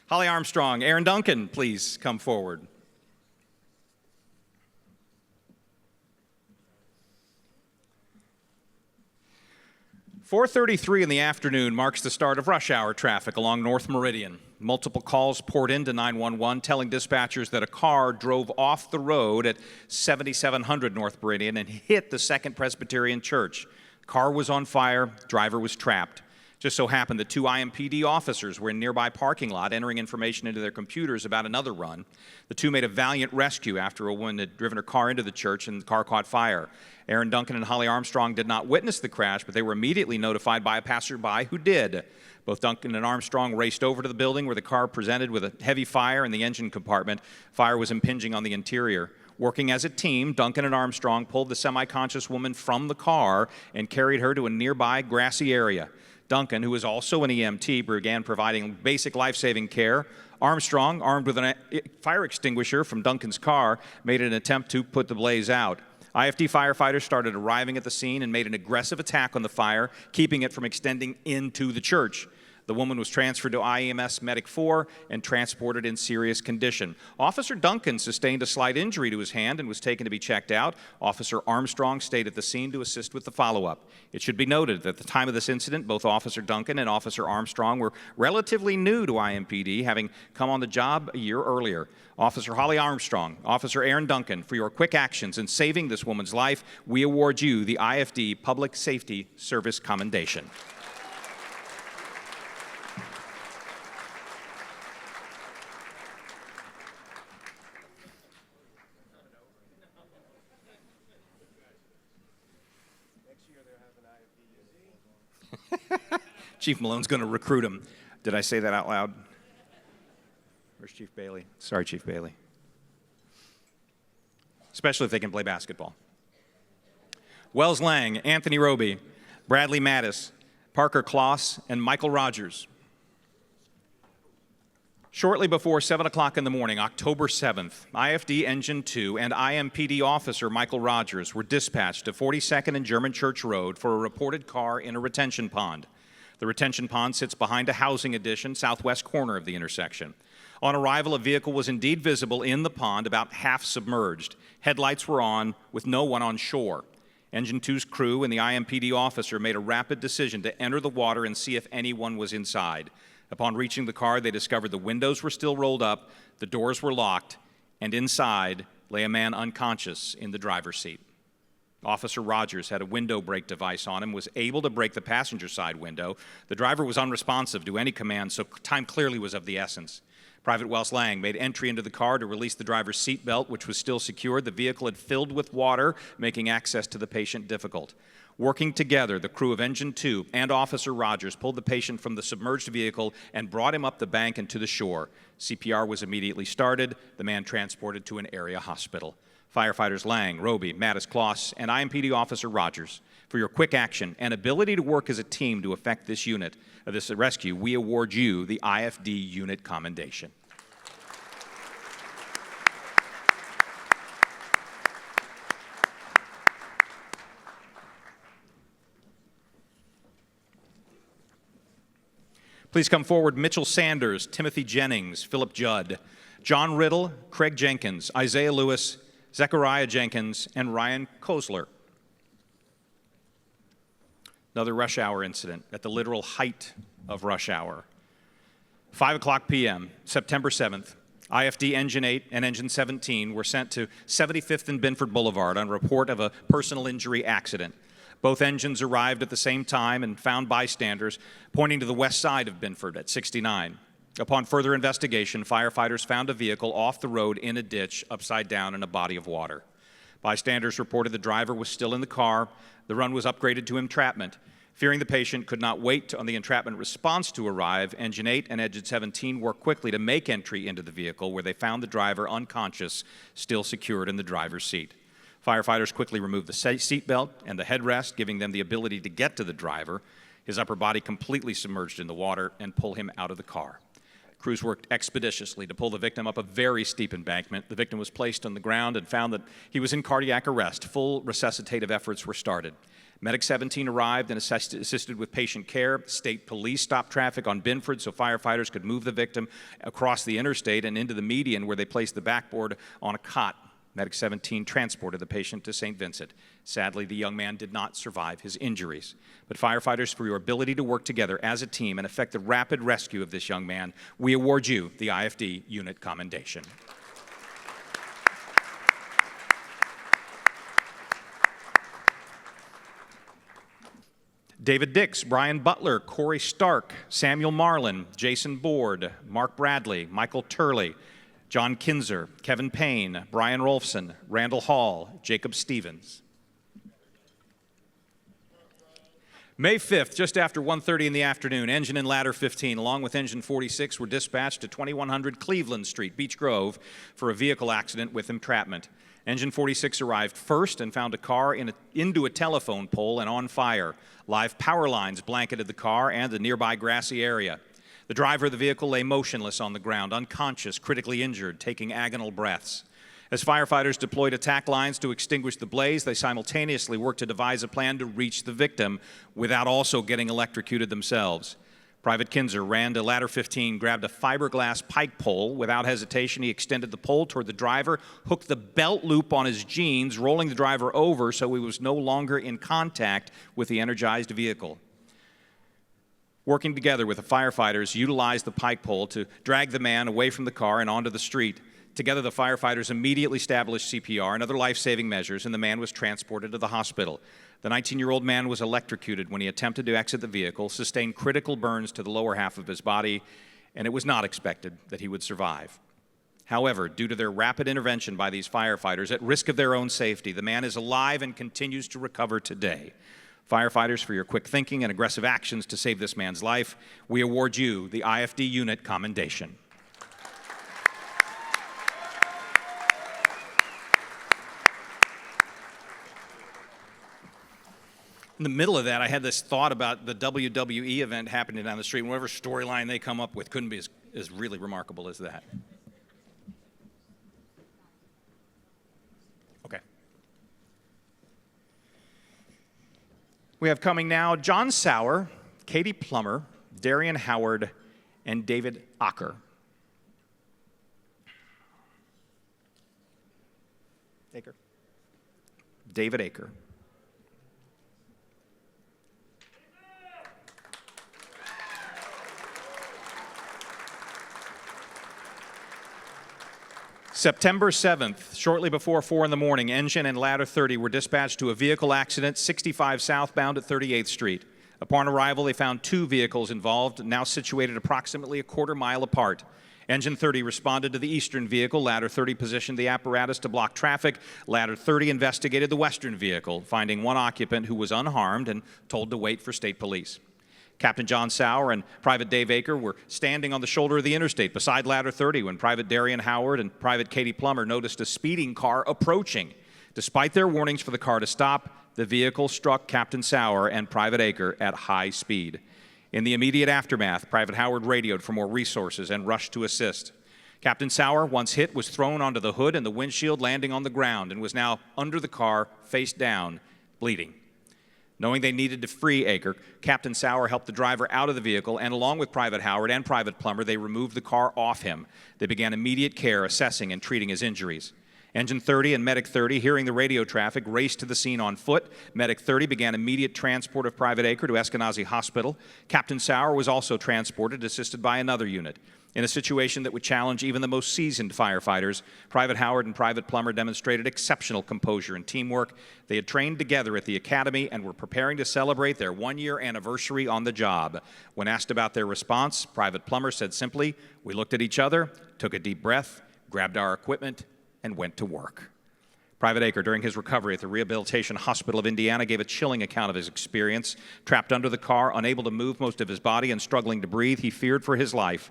Holly Armstrong, Aaron Duncan, please come forward. "4:33 in the afternoon marks the start of rush hour traffic along North Meridian. Multiple calls poured into 911 telling dispatchers that a car drove off the road at 7700 North Meridian and hit the Second Presbyterian Church. Car was on fire, driver was trapped. Just so happened that 2 IMPD officers were in nearby parking lot entering information into their computers about another run. The 2 made a valiant rescue after a woman had driven her car into the church and the car caught fire. Aaron Duncan and Holly Armstrong did not witness the crash, but they were immediately notified by a passerby who did. Both Duncan and Armstrong raced over to the building where the car presented with a heavy fire in the engine compartment. Fire was impinging on the interior. Working as a team, Duncan and Armstrong pulled the semi-conscious woman from the car and carried her to a nearby grassy area. Duncan, who was also an EMT, began providing basic life-saving care. Armstrong, armed with a fire extinguisher from Duncan's car, made an attempt to put the blaze out. IFD firefighters started arriving at the scene and made an aggressive attack on the fire, keeping it from extending into the church. The woman was transferred to IEMS Medic 4 and transported in serious condition. Officer Duncan sustained a slight injury to his hand and was taken to be checked out. Officer Armstrong stayed at the scene to assist with the follow-up. It should be noted that at the time of this incident, both Officer Duncan and Officer Armstrong were relatively new to IMPD, having come on the job a year earlier. Officer Holly Armstrong, Officer Aaron Duncan, for your quick actions in saving this woman's life, we award you the IFD Public Safety Service Commendation. Chief Malone's going to recruit him. Did I say that out loud? Where's Chief Bailey? Sorry, Chief Bailey. Especially if they can play basketball. Wells Lang, Anthony Roby, Bradley Mattis, Parker Kloss, and Michael Rogers. Shortly before 7 o'clock in the morning, October 7th, IFD Engine 2 and IMPD officer Michael Rogers were dispatched to 42nd and German Church Road for a reported car in a retention pond. The retention pond sits behind a housing addition, southwest corner of the intersection. On arrival, a vehicle was indeed visible in the pond, about half submerged. Headlights were on, with no one on shore. Engine 2's crew and the IMPD officer made a rapid decision to enter the water and see if anyone was inside. Upon reaching the car, they discovered the windows were still rolled up, the doors were locked, and inside lay a man unconscious in the driver's seat. Officer Rogers had a window brake device on him, was able to break the passenger side window. The driver was unresponsive to any command, so time clearly was of the essence. Private Wells Lang made entry into the car to release the driver's seat belt, which was still secured. The vehicle had filled with water, making access to the patient difficult. Working together, the crew of Engine 2 and Officer Rogers pulled the patient from the submerged vehicle and brought him up the bank and to the shore. CPR was immediately started, the man transported to an area hospital. Firefighters Lang, Roby, Mattis, Kloss, and IMPD Officer Rogers, for your quick action and ability to work as a team to effect this rescue, we award you the IFD Unit Commendation. Please come forward Mitchell Sanders, Timothy Jennings, Philip Judd, John Riddle, Craig Jenkins, Isaiah Lewis, Zechariah Jenkins, and Ryan Kosler. Another rush hour incident at the literal height of rush hour. 5 o'clock p.m., September 7th, IFD Engine 8 and Engine 17 were sent to 75th and Binford Boulevard on report of a personal injury accident. Both engines arrived at the same time and found bystanders pointing to the west side of Binford at 69. Upon further investigation, firefighters found a vehicle off the road in a ditch upside down in a body of water. Bystanders reported the driver was still in the car. The run was upgraded to entrapment. Fearing the patient could not wait on the entrapment response to arrive, Engine 8 and Engine 17 worked quickly to make entry into the vehicle where they found the driver unconscious, still secured in the driver's seat. Firefighters quickly removed the seat belt and the headrest, giving them the ability to get to the driver, his upper body completely submerged in the water, and pull him out of the car. Crews worked expeditiously to pull the victim up a very steep embankment. The victim was placed on the ground and found that he was in cardiac arrest. Full resuscitative efforts were started. Medic 17 arrived and assisted with patient care. State police stopped traffic on Binford so firefighters could move the victim across the interstate and into the median where they placed the backboard on a cot. Medic 17 transported the patient to St. Vincent. Sadly, the young man did not survive his injuries. But firefighters, for your ability to work together as a team and effect the rapid rescue of this young man, we award you the IFD Unit Commendation. David Dix, Brian Butler, Corey Stark, Samuel Marlin, Jason Board, Mark Bradley, Michael Turley, John Kinzer, Kevin Payne, Brian Rolfson, Randall Hall, Jacob Stevens. May 5th, just after 1:30 in the afternoon, Engine and Ladder 15, along with Engine 46, were dispatched to 2100 Cleveland Street, Beech Grove, for a vehicle accident with entrapment. Engine 46 arrived first and found a car into a telephone pole and on fire. Live power lines blanketed the car and the nearby grassy area. The driver of the vehicle lay motionless on the ground, unconscious, critically injured, taking agonal breaths. As firefighters deployed attack lines to extinguish the blaze, they simultaneously worked to devise a plan to reach the victim without also getting electrocuted themselves. Private Kinzer ran to Ladder 15, grabbed a fiberglass pike pole. Without hesitation, he extended the pole toward the driver, hooked the belt loop on his jeans, rolling the driver over so he was no longer in contact with the energized vehicle. Working together with the firefighters, utilized the pike pole to drag the man away from the car and onto the street. Together, the firefighters immediately established CPR and other life-saving measures, and the man was transported to the hospital. The 19-year-old man was electrocuted when he attempted to exit the vehicle, sustained critical burns to the lower half of his body, and it was not expected that he would survive. However, due to their rapid intervention by these firefighters, at risk of their own safety, the man is alive and continues to recover today. Firefighters, for your quick thinking and aggressive actions to save this man's life, we award you the IFD Unit Commendation. In the middle of that, I had this thought about the WWE event happening down the street. Whatever storyline they come up with couldn't be as really remarkable as that. Okay. We have coming now John Sauer, Katie Plummer, Darian Howard, and David Acker. David Acker. September 7th, shortly before 4 in the morning, Engine and Ladder 30 were dispatched to a vehicle accident 65 southbound at 38th Street. Upon arrival, they found two vehicles involved, now situated approximately a quarter mile apart. Engine 30 responded to the eastern vehicle. Ladder 30 positioned the apparatus to block traffic. Ladder 30 investigated the western vehicle, finding one occupant who was unharmed and told to wait for state police. Captain John Sauer and Private Dave Aker were standing on the shoulder of the interstate beside Ladder 30 when Private Darian Howard and Private Katie Plummer noticed a speeding car approaching. Despite their warnings for the car to stop, the vehicle struck Captain Sauer and Private Aker at high speed. In the immediate aftermath, Private Howard radioed for more resources and rushed to assist. Captain Sauer, once hit, was thrown onto the hood and the windshield, landing on the ground, and was now under the car, face down, bleeding. Knowing they needed to free Aker, Captain Sauer helped the driver out of the vehicle, and along with Private Howard and Private Plummer, they removed the car off him. They began immediate care, assessing and treating his injuries. Engine 30 and Medic 30, hearing the radio traffic, raced to the scene on foot. Medic 30 began immediate transport of Private Aker to Eskenazi Hospital. Captain Sauer was also transported, assisted by another unit. In a situation that would challenge even the most seasoned firefighters, Private Howard and Private Plummer demonstrated exceptional composure and teamwork. They had trained together at the academy and were preparing to celebrate their one-year anniversary on the job. When asked about their response, Private Plummer said simply, "We looked at each other, took a deep breath, grabbed our equipment, and went to work." Private Aker, during his recovery at the Rehabilitation Hospital of Indiana, gave a chilling account of his experience. Trapped under the car, unable to move most of his body and struggling to breathe, he feared for his life.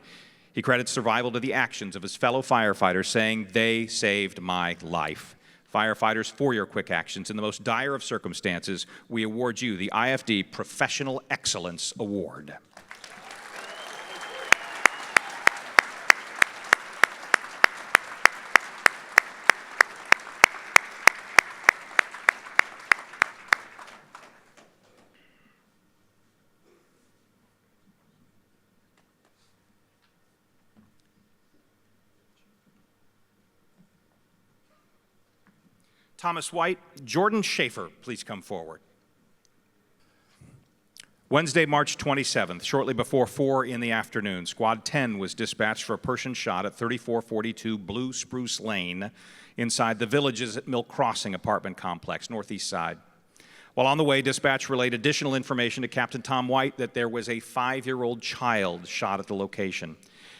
He credits survival to the actions of his fellow firefighters, saying, "They saved my life." Firefighters, for your quick actions in the most dire of circumstances, we award you the IFD Professional Excellence Award. Thomas White, Jordan Schaefer, please come forward. Wednesday, March 27th, shortly before 4 in the afternoon, Squad 10 was dispatched for a person shot at 3442 Blue Spruce Lane inside the Villages at Mill Crossing apartment complex, northeast side. While on the way, dispatch relayed additional information to Captain Tom White that there was a 5-year-old child shot at the location.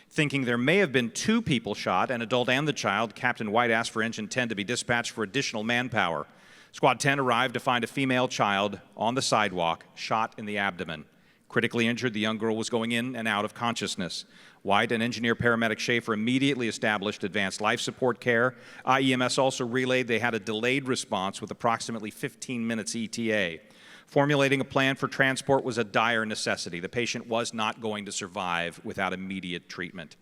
Thinking there may have been 2 people shot, an adult and the child, Captain White asked for Engine 10 to be dispatched for additional manpower. Squad 10 arrived to find a female child on the sidewalk, shot in the abdomen. Critically injured, the young girl was going in and out of consciousness. White and engineer paramedic Schaefer immediately established advanced life support care. IEMS also relayed they had a delayed response with approximately 15 minutes ETA. Formulating a plan for transport was a dire necessity. The patient was not going to survive without immediate treatment.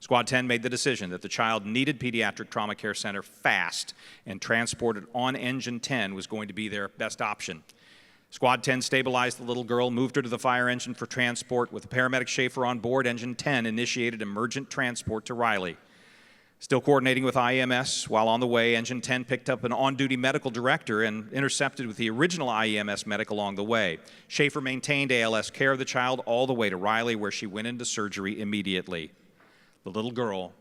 Squad 10 made the decision that the child needed Pediatric Trauma Care Center fast, and transported on Engine 10 was going to be their best option. Squad 10 stabilized the little girl, moved her to the fire engine for transport. With the paramedic Schaefer on board, Engine 10 initiated emergent transport to Riley. Still coordinating with IEMS, while on the way, Engine 10 picked up an on-duty medical director and intercepted with the original IEMS medic along the way. Schaefer maintained ALS care of the child all the way to Riley, where she went into surgery immediately. The little girl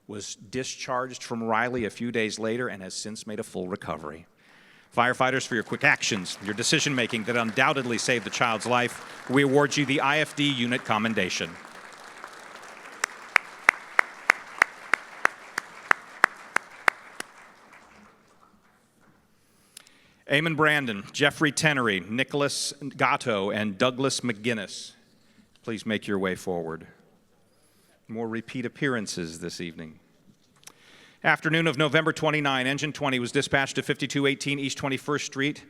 was discharged from Riley a few days later and has since made a full recovery. Firefighters, for your quick actions, your decision-making that undoubtedly saved the child's life, we award you the IFD Unit Commendation. Eamon Brandon, Jeffrey Tenery, Nicholas Gatto, and Douglas McGinnis, please make your way forward. More repeat appearances this evening. Afternoon of November 29, Engine 20 was dispatched to 5218 East 21st Street,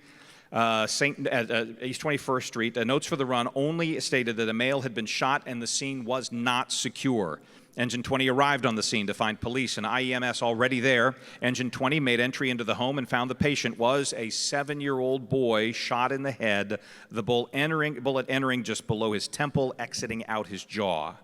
East 21st Street. Notes for the run only stated that a male had been shot and the scene was not secure. Engine 20 arrived on the scene to find police and IEMS already there. Engine 20 made entry into the home and found the patient was a 7-year-old boy shot in the head, the bullet entering just below his temple, exiting out his jaw.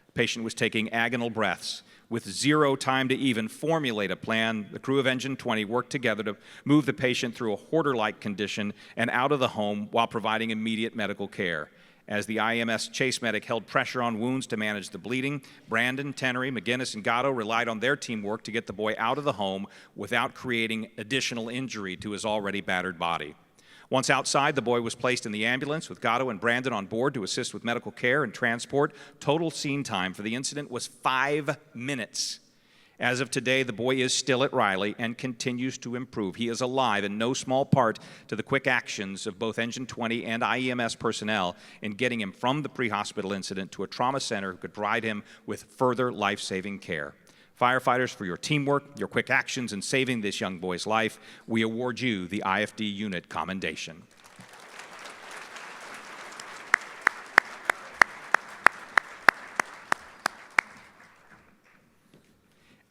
The patient was taking agonal breaths. With zero time to even formulate a plan, the crew of Engine 20 worked together to move the patient through a hoarder-like condition and out of the home while providing immediate medical care. As the IEMS chase medic held pressure on wounds to manage the bleeding, Brandon, Tenery, McGinnis, and Gatto relied on their teamwork to get the boy out of the home without creating additional injury to his already battered body. Once outside, the boy was placed in the ambulance with Gatto and Brandon on board to assist with medical care and transport. Total scene time for the incident was 5 minutes. As of today, the boy is still at Riley and continues to improve. He is alive in no small part to the quick actions of both Engine 20 and IEMS personnel in getting him from the pre-hospital incident to a trauma center who could provide him with further life-saving care. Firefighters, for your teamwork, your quick actions in saving this young boy's life, we award you the IFD Unit Commendation.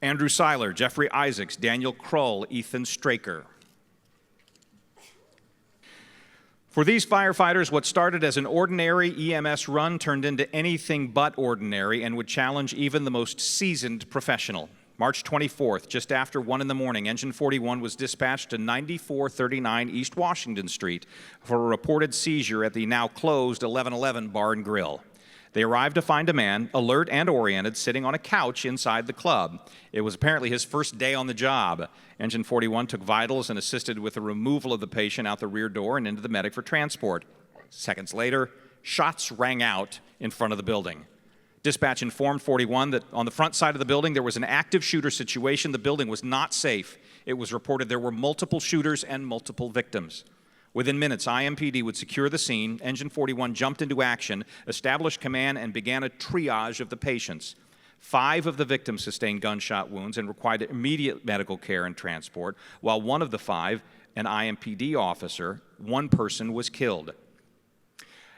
Andrew Seiler, Jeffrey Isaacs, Daniel Kroll, Ethan Straker. For these firefighters, what started as an ordinary EMS run turned into anything but ordinary and would challenge even the most seasoned professional. March 24th, just after 1 in the morning, Engine 41 was dispatched to 9439 East Washington Street for a reported seizure at the now closed 1111 Bar and Grill. They arrived to find a man, alert and oriented, sitting on a couch inside the club. It was apparently his first day on the job. Engine 41 took vitals and assisted with the removal of the patient out the rear door and into the medic for transport. Seconds later, shots rang out in front of the building. Dispatch informed 41 that on the front side of the building there was an active shooter situation. The building was not safe. It was reported there were multiple shooters and multiple victims. Within minutes, IMPD would secure the scene. Engine 41 jumped into action, established command, and began a triage of the patients. 5 of the victims sustained gunshot wounds and required immediate medical care and transport, while one of the 5, an IMPD officer, 1 person was killed.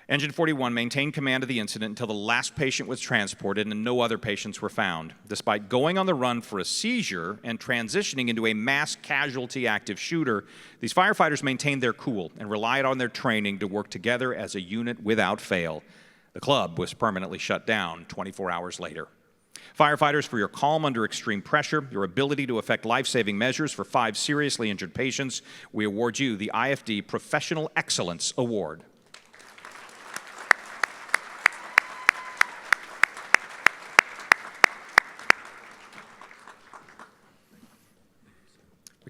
Engine 41 maintained command of the incident until the last patient was transported and no other patients were found. Despite going on the run for a seizure and transitioning into a mass casualty active shooter, these firefighters maintained their cool and relied on their training to work together as a unit without fail. The club was permanently shut down 24 hours later. Firefighters, for your calm under extreme pressure, your ability to effect life-saving measures for 5 seriously injured patients, we award you the IFD Professional Excellence Award.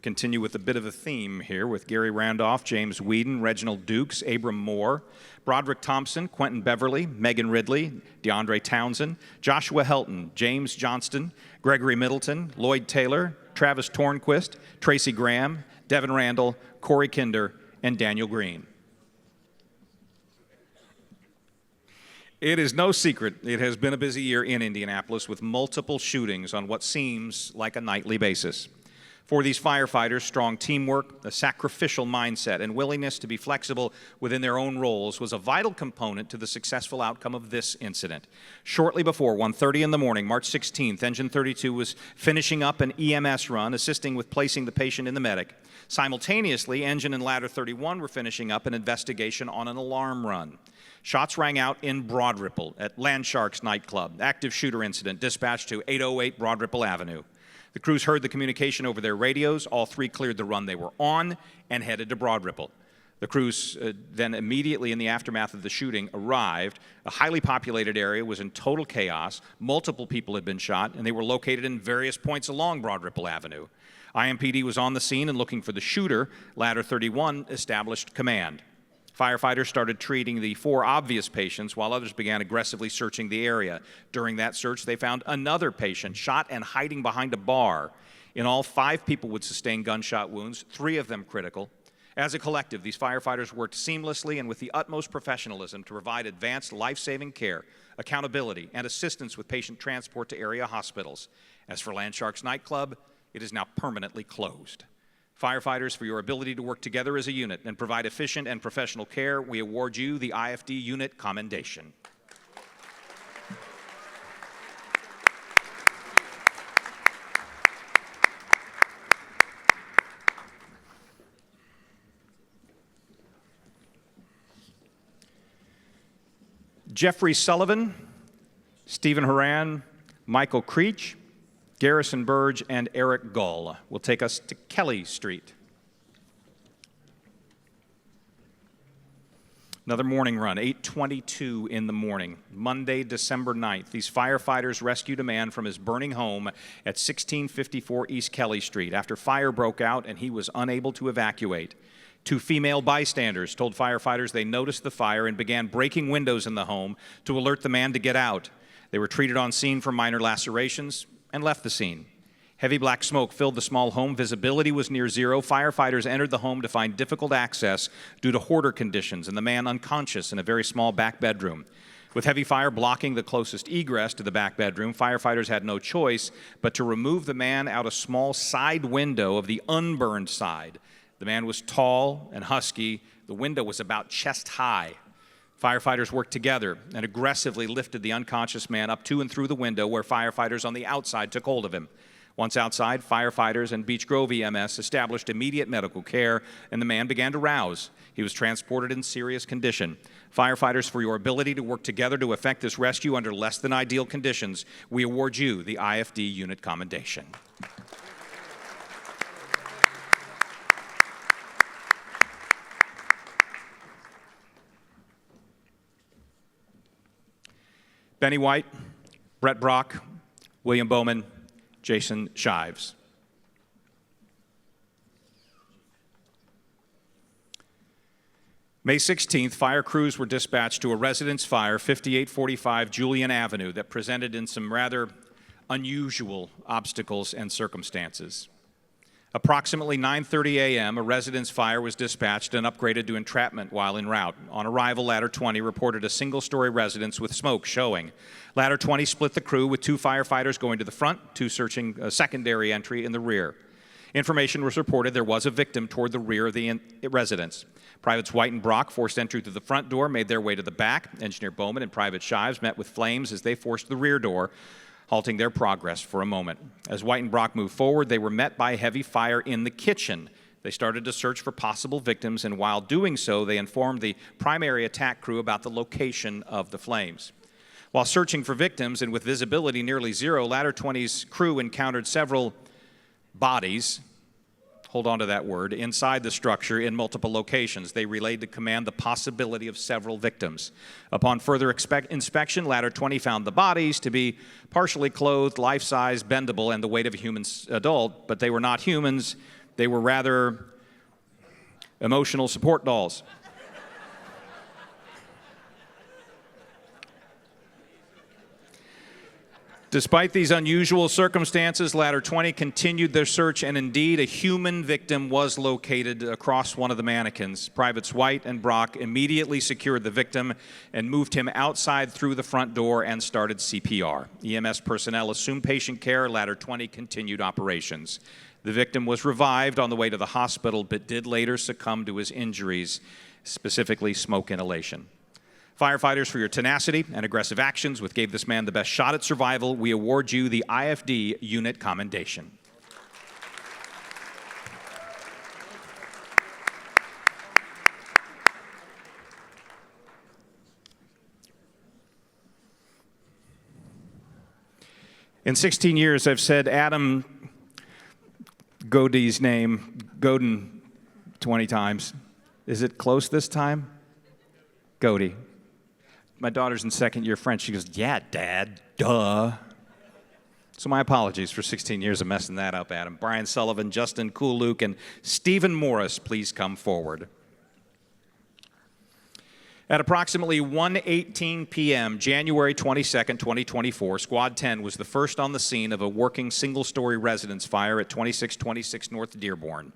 Continue with a bit of a theme here with Gary Randolph, James Whedon, Reginald Dukes, Abram Moore, Broderick Thompson, Quentin Beverly, Megan Ridley, DeAndre Townsend, Joshua Helton, James Johnston, Gregory Middleton, Lloyd Taylor, Travis Tornquist, Tracy Graham, Devin Randall, Corey Kinder, and Daniel Green. It is no secret it has been a busy year in Indianapolis with multiple shootings on what seems like a nightly basis. For these firefighters, strong teamwork, a sacrificial mindset, and willingness to be flexible within their own roles was a vital component to the successful outcome of this incident. Shortly before 1:30 in the morning, March 16th, Engine 32 was finishing up an EMS run, assisting with placing the patient in the medic. Simultaneously, Engine and Ladder 31 were finishing up an investigation on an alarm run. Shots rang out in Broad Ripple at Landsharks nightclub. Active shooter incident dispatched to 808 Broad Ripple Avenue. The crews heard the communication over their radios. All 3 cleared the run they were on and headed to Broad Ripple. The crews then immediately in the aftermath of the shooting arrived. A highly populated area was in total chaos. Multiple people had been shot, and they were located in various points along Broad Ripple Avenue. IMPD was on the scene and looking for the shooter. Ladder 31 established command. Firefighters started treating the 4 obvious patients while others began aggressively searching the area. During that search, they found another patient shot and hiding behind a bar. In all, 5 people would sustain gunshot wounds, 3 of them critical. As a collective, these firefighters worked seamlessly and with the utmost professionalism to provide advanced life-saving care, accountability, and assistance with patient transport to area hospitals. As for Landsharks nightclub, it is now permanently closed. Firefighters, for your ability to work together as a unit and provide efficient and professional care, we award you the IFD Unit Commendation. Jeffrey Sullivan, Stephen Horan, Michael Creech, Garrison Burge, and Eric Gull will take us to Kelly Street. Another morning run, 8:22 in the morning, Monday, December 9th. These firefighters rescued a man from his burning home at 1654 East Kelly Street after fire broke out and he was unable to evacuate. Two female bystanders told firefighters they noticed the fire and began breaking windows in the home to alert the man to get out. They were treated on scene for minor lacerations and left the scene. Heavy black smoke filled the small home. Visibility was near zero. Firefighters entered the home to find difficult access due to hoarder conditions and the man unconscious in a very small back bedroom. With heavy fire blocking the closest egress to the back bedroom, firefighters had no choice but to remove the man out a small side window of the unburned side. The man was tall and husky. The window was about chest high. Firefighters worked together and aggressively lifted the unconscious man up to and through the window, where firefighters on the outside took hold of him. Once outside, firefighters and Beech Grove EMS established immediate medical care, and the man began to rouse. He was transported in serious condition. Firefighters, for your ability to work together to effect this rescue under less than ideal conditions, we award you the IFD Unit Commendation. Benny White, Brett Brock, William Bowman, Jason Shives. May 16th, fire crews were dispatched to a residence fire, 5845 Julian Avenue, that presented in some rather unusual obstacles and circumstances. Approximately 9:30 a.m., a residence fire was dispatched and upgraded to entrapment while en route. On arrival, Ladder 20 reported a single-story residence with smoke showing. Ladder 20 split the crew, with 2 firefighters going to the front, 2 searching a secondary entry in the rear. Information was reported there was a victim toward the rear of the residence. Privates White and Brock forced entry through the front door, made their way to the back. Engineer Bowman and Private Shives met with flames as they forced the rear door, halting their progress for a moment. As White and Brock moved forward, they were met by heavy fire in the kitchen. They started to search for possible victims, and while doing so, they informed the primary attack crew about the location of the flames. While searching for victims and with visibility nearly zero, Ladder 20's crew encountered several bodies, hold on to that word, inside the structure in multiple locations. They relayed to command the possibility of several victims. Upon further inspection, Ladder 20 found the bodies to be partially clothed, life-size, bendable, and the weight of a human adult, but they were not humans. They were rather emotional support dolls. Despite these unusual circumstances, Ladder 20 continued their search, and indeed a human victim was located across one of the mannequins. Privates White and Brock immediately secured the victim and moved him outside through the front door and started CPR. EMS personnel assumed patient care. Ladder 20 continued operations. The victim was revived on the way to the hospital, but did later succumb to his injuries, specifically smoke inhalation. Firefighters, for your tenacity and aggressive actions, which gave this man the best shot at survival, we award you the IFD Unit Commendation. In 16 years, I've said Adam Godin's name, Godin, 20 times. Is it close this time? Godi. My daughter's in second year French. She goes, yeah, Dad, duh. So my apologies for 16 years of messing that up, Adam. Brian Sullivan, Justin Kuluk, and Stephen Morris, please come forward. At approximately 1:18 p.m., January 22nd, 2024, Squad 10 was the first on the scene of a working single-story residence fire at 2626 North Dearborn.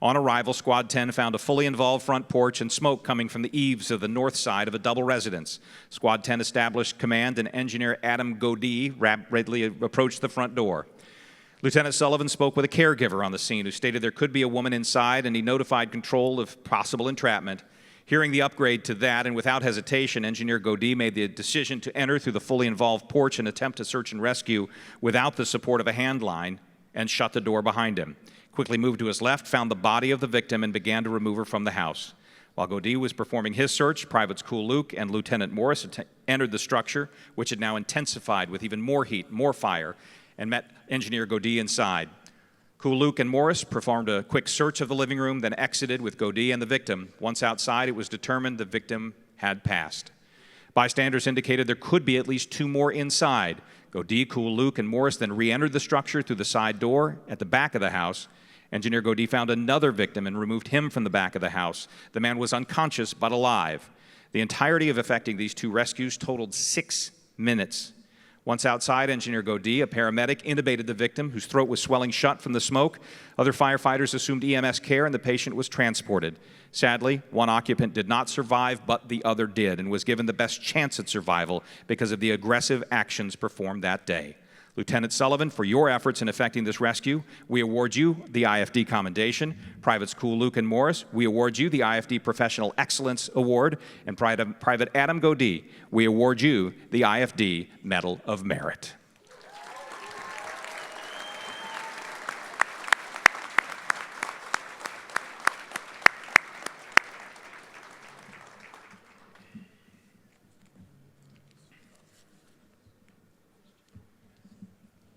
On arrival, Squad 10 found a fully involved front porch and smoke coming from the eaves of the north side of a double residence. Squad 10 established command, and Engineer Adam Godin rapidly approached the front door. Lieutenant Sullivan spoke with a caregiver on the scene who stated there could be a woman inside, and he notified control of possible entrapment. Hearing the upgrade to that, and without hesitation, Engineer Godin made the decision to enter through the fully involved porch and attempt to search and rescue without the support of a hand line, and shut the door behind him. Quickly moved to his left, found the body of the victim, and began to remove her from the house. While Godin was performing his search, Privates Kuluk and Lieutenant Morris entered the structure, which had now intensified with even more heat, more fire, and met Engineer Godin inside. Kuluk and Morris performed a quick search of the living room, then exited with Godin and the victim. Once outside, it was determined the victim had passed. Bystanders indicated there could be at least 2 more inside. Godin, Kuluk, and Morris then re-entered the structure through the side door at the back of the house Engineer Godey found another victim and removed him from the back of the house. The man was unconscious but alive. The entirety of effecting these 2 rescues totaled 6 minutes. Once outside, Engineer Godey, a paramedic, intubated the victim, whose throat was swelling shut from the smoke. Other firefighters assumed EMS care, and the patient was transported. Sadly, one occupant did not survive, but the other did, and was given the best chance at survival because of the aggressive actions performed that day. Lieutenant Sullivan, for your efforts in effecting this rescue, we award you the IFD Commendation. Privates Cool, Luke, and Morris, we award you the IFD Professional Excellence Award. And Private Adam Godey, we award you the IFD Medal of Merit.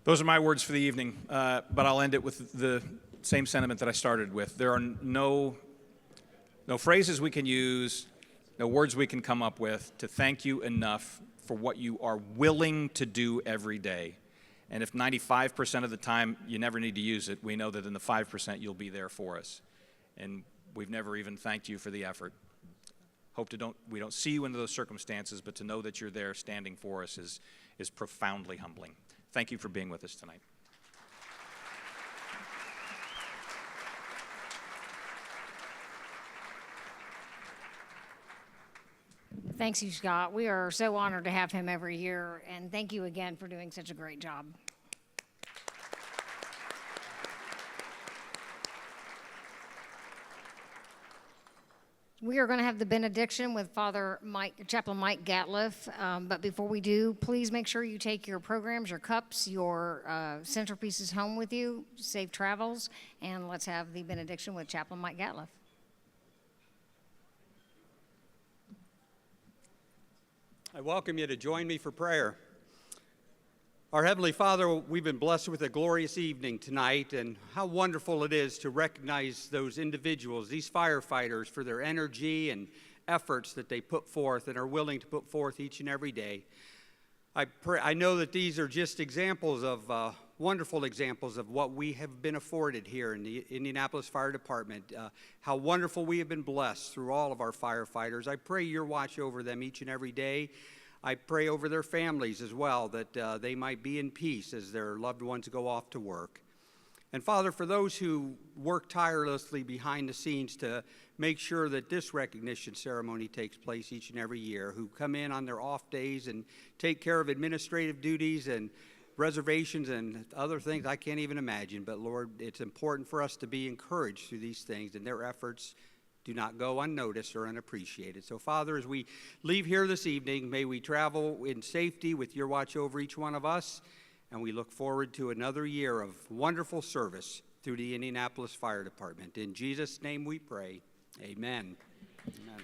Those are my words for the evening, but I'll end it with the same sentiment that I started with. There are no phrases we can use, no words we can come up with to thank you enough for what you are willing to do every day. And if 95% of the time you never need to use it, we know that in the 5% you'll be there for us. And we've never even thanked you for the effort. Hope we don't see you into those circumstances, but to know that you're there standing for us is profoundly humbling. Thank you for being with us tonight. Thanks you, Scott. We are so honored to have him every year, and thank you again for doing such a great job. We are going to have the benediction with Chaplain Mike Gatliff, but before we do, please make sure you take your programs, your cups, your centerpieces home with you. Safe travels, and let's have the benediction with Chaplain Mike Gatliff. I welcome you to join me for prayer. Our Heavenly Father, we've been blessed with a glorious evening tonight, and how wonderful it is to recognize those individuals, these firefighters, for their energy and efforts that they put forth and are willing to put forth each and every day. I know that these are just examples of wonderful examples of what we have been afforded here in the Indianapolis Fire Department, how wonderful we have been blessed through all of our firefighters. I pray your watch over them each and every day. I pray over their families as well, that they might be in peace as their loved ones go off to work. And Father, for those who work tirelessly behind the scenes to make sure that this recognition ceremony takes place each and every year, who come in on their off days and take care of administrative duties and reservations and other things I can't even imagine. But Lord, it's important for us to be encouraged through these things, and their efforts do not go unnoticed or unappreciated. So Father, as we leave here this evening, may we travel in safety with your watch over each one of us, and we look forward to another year of wonderful service through the Indianapolis Fire Department. In Jesus' name we pray, amen. Amen.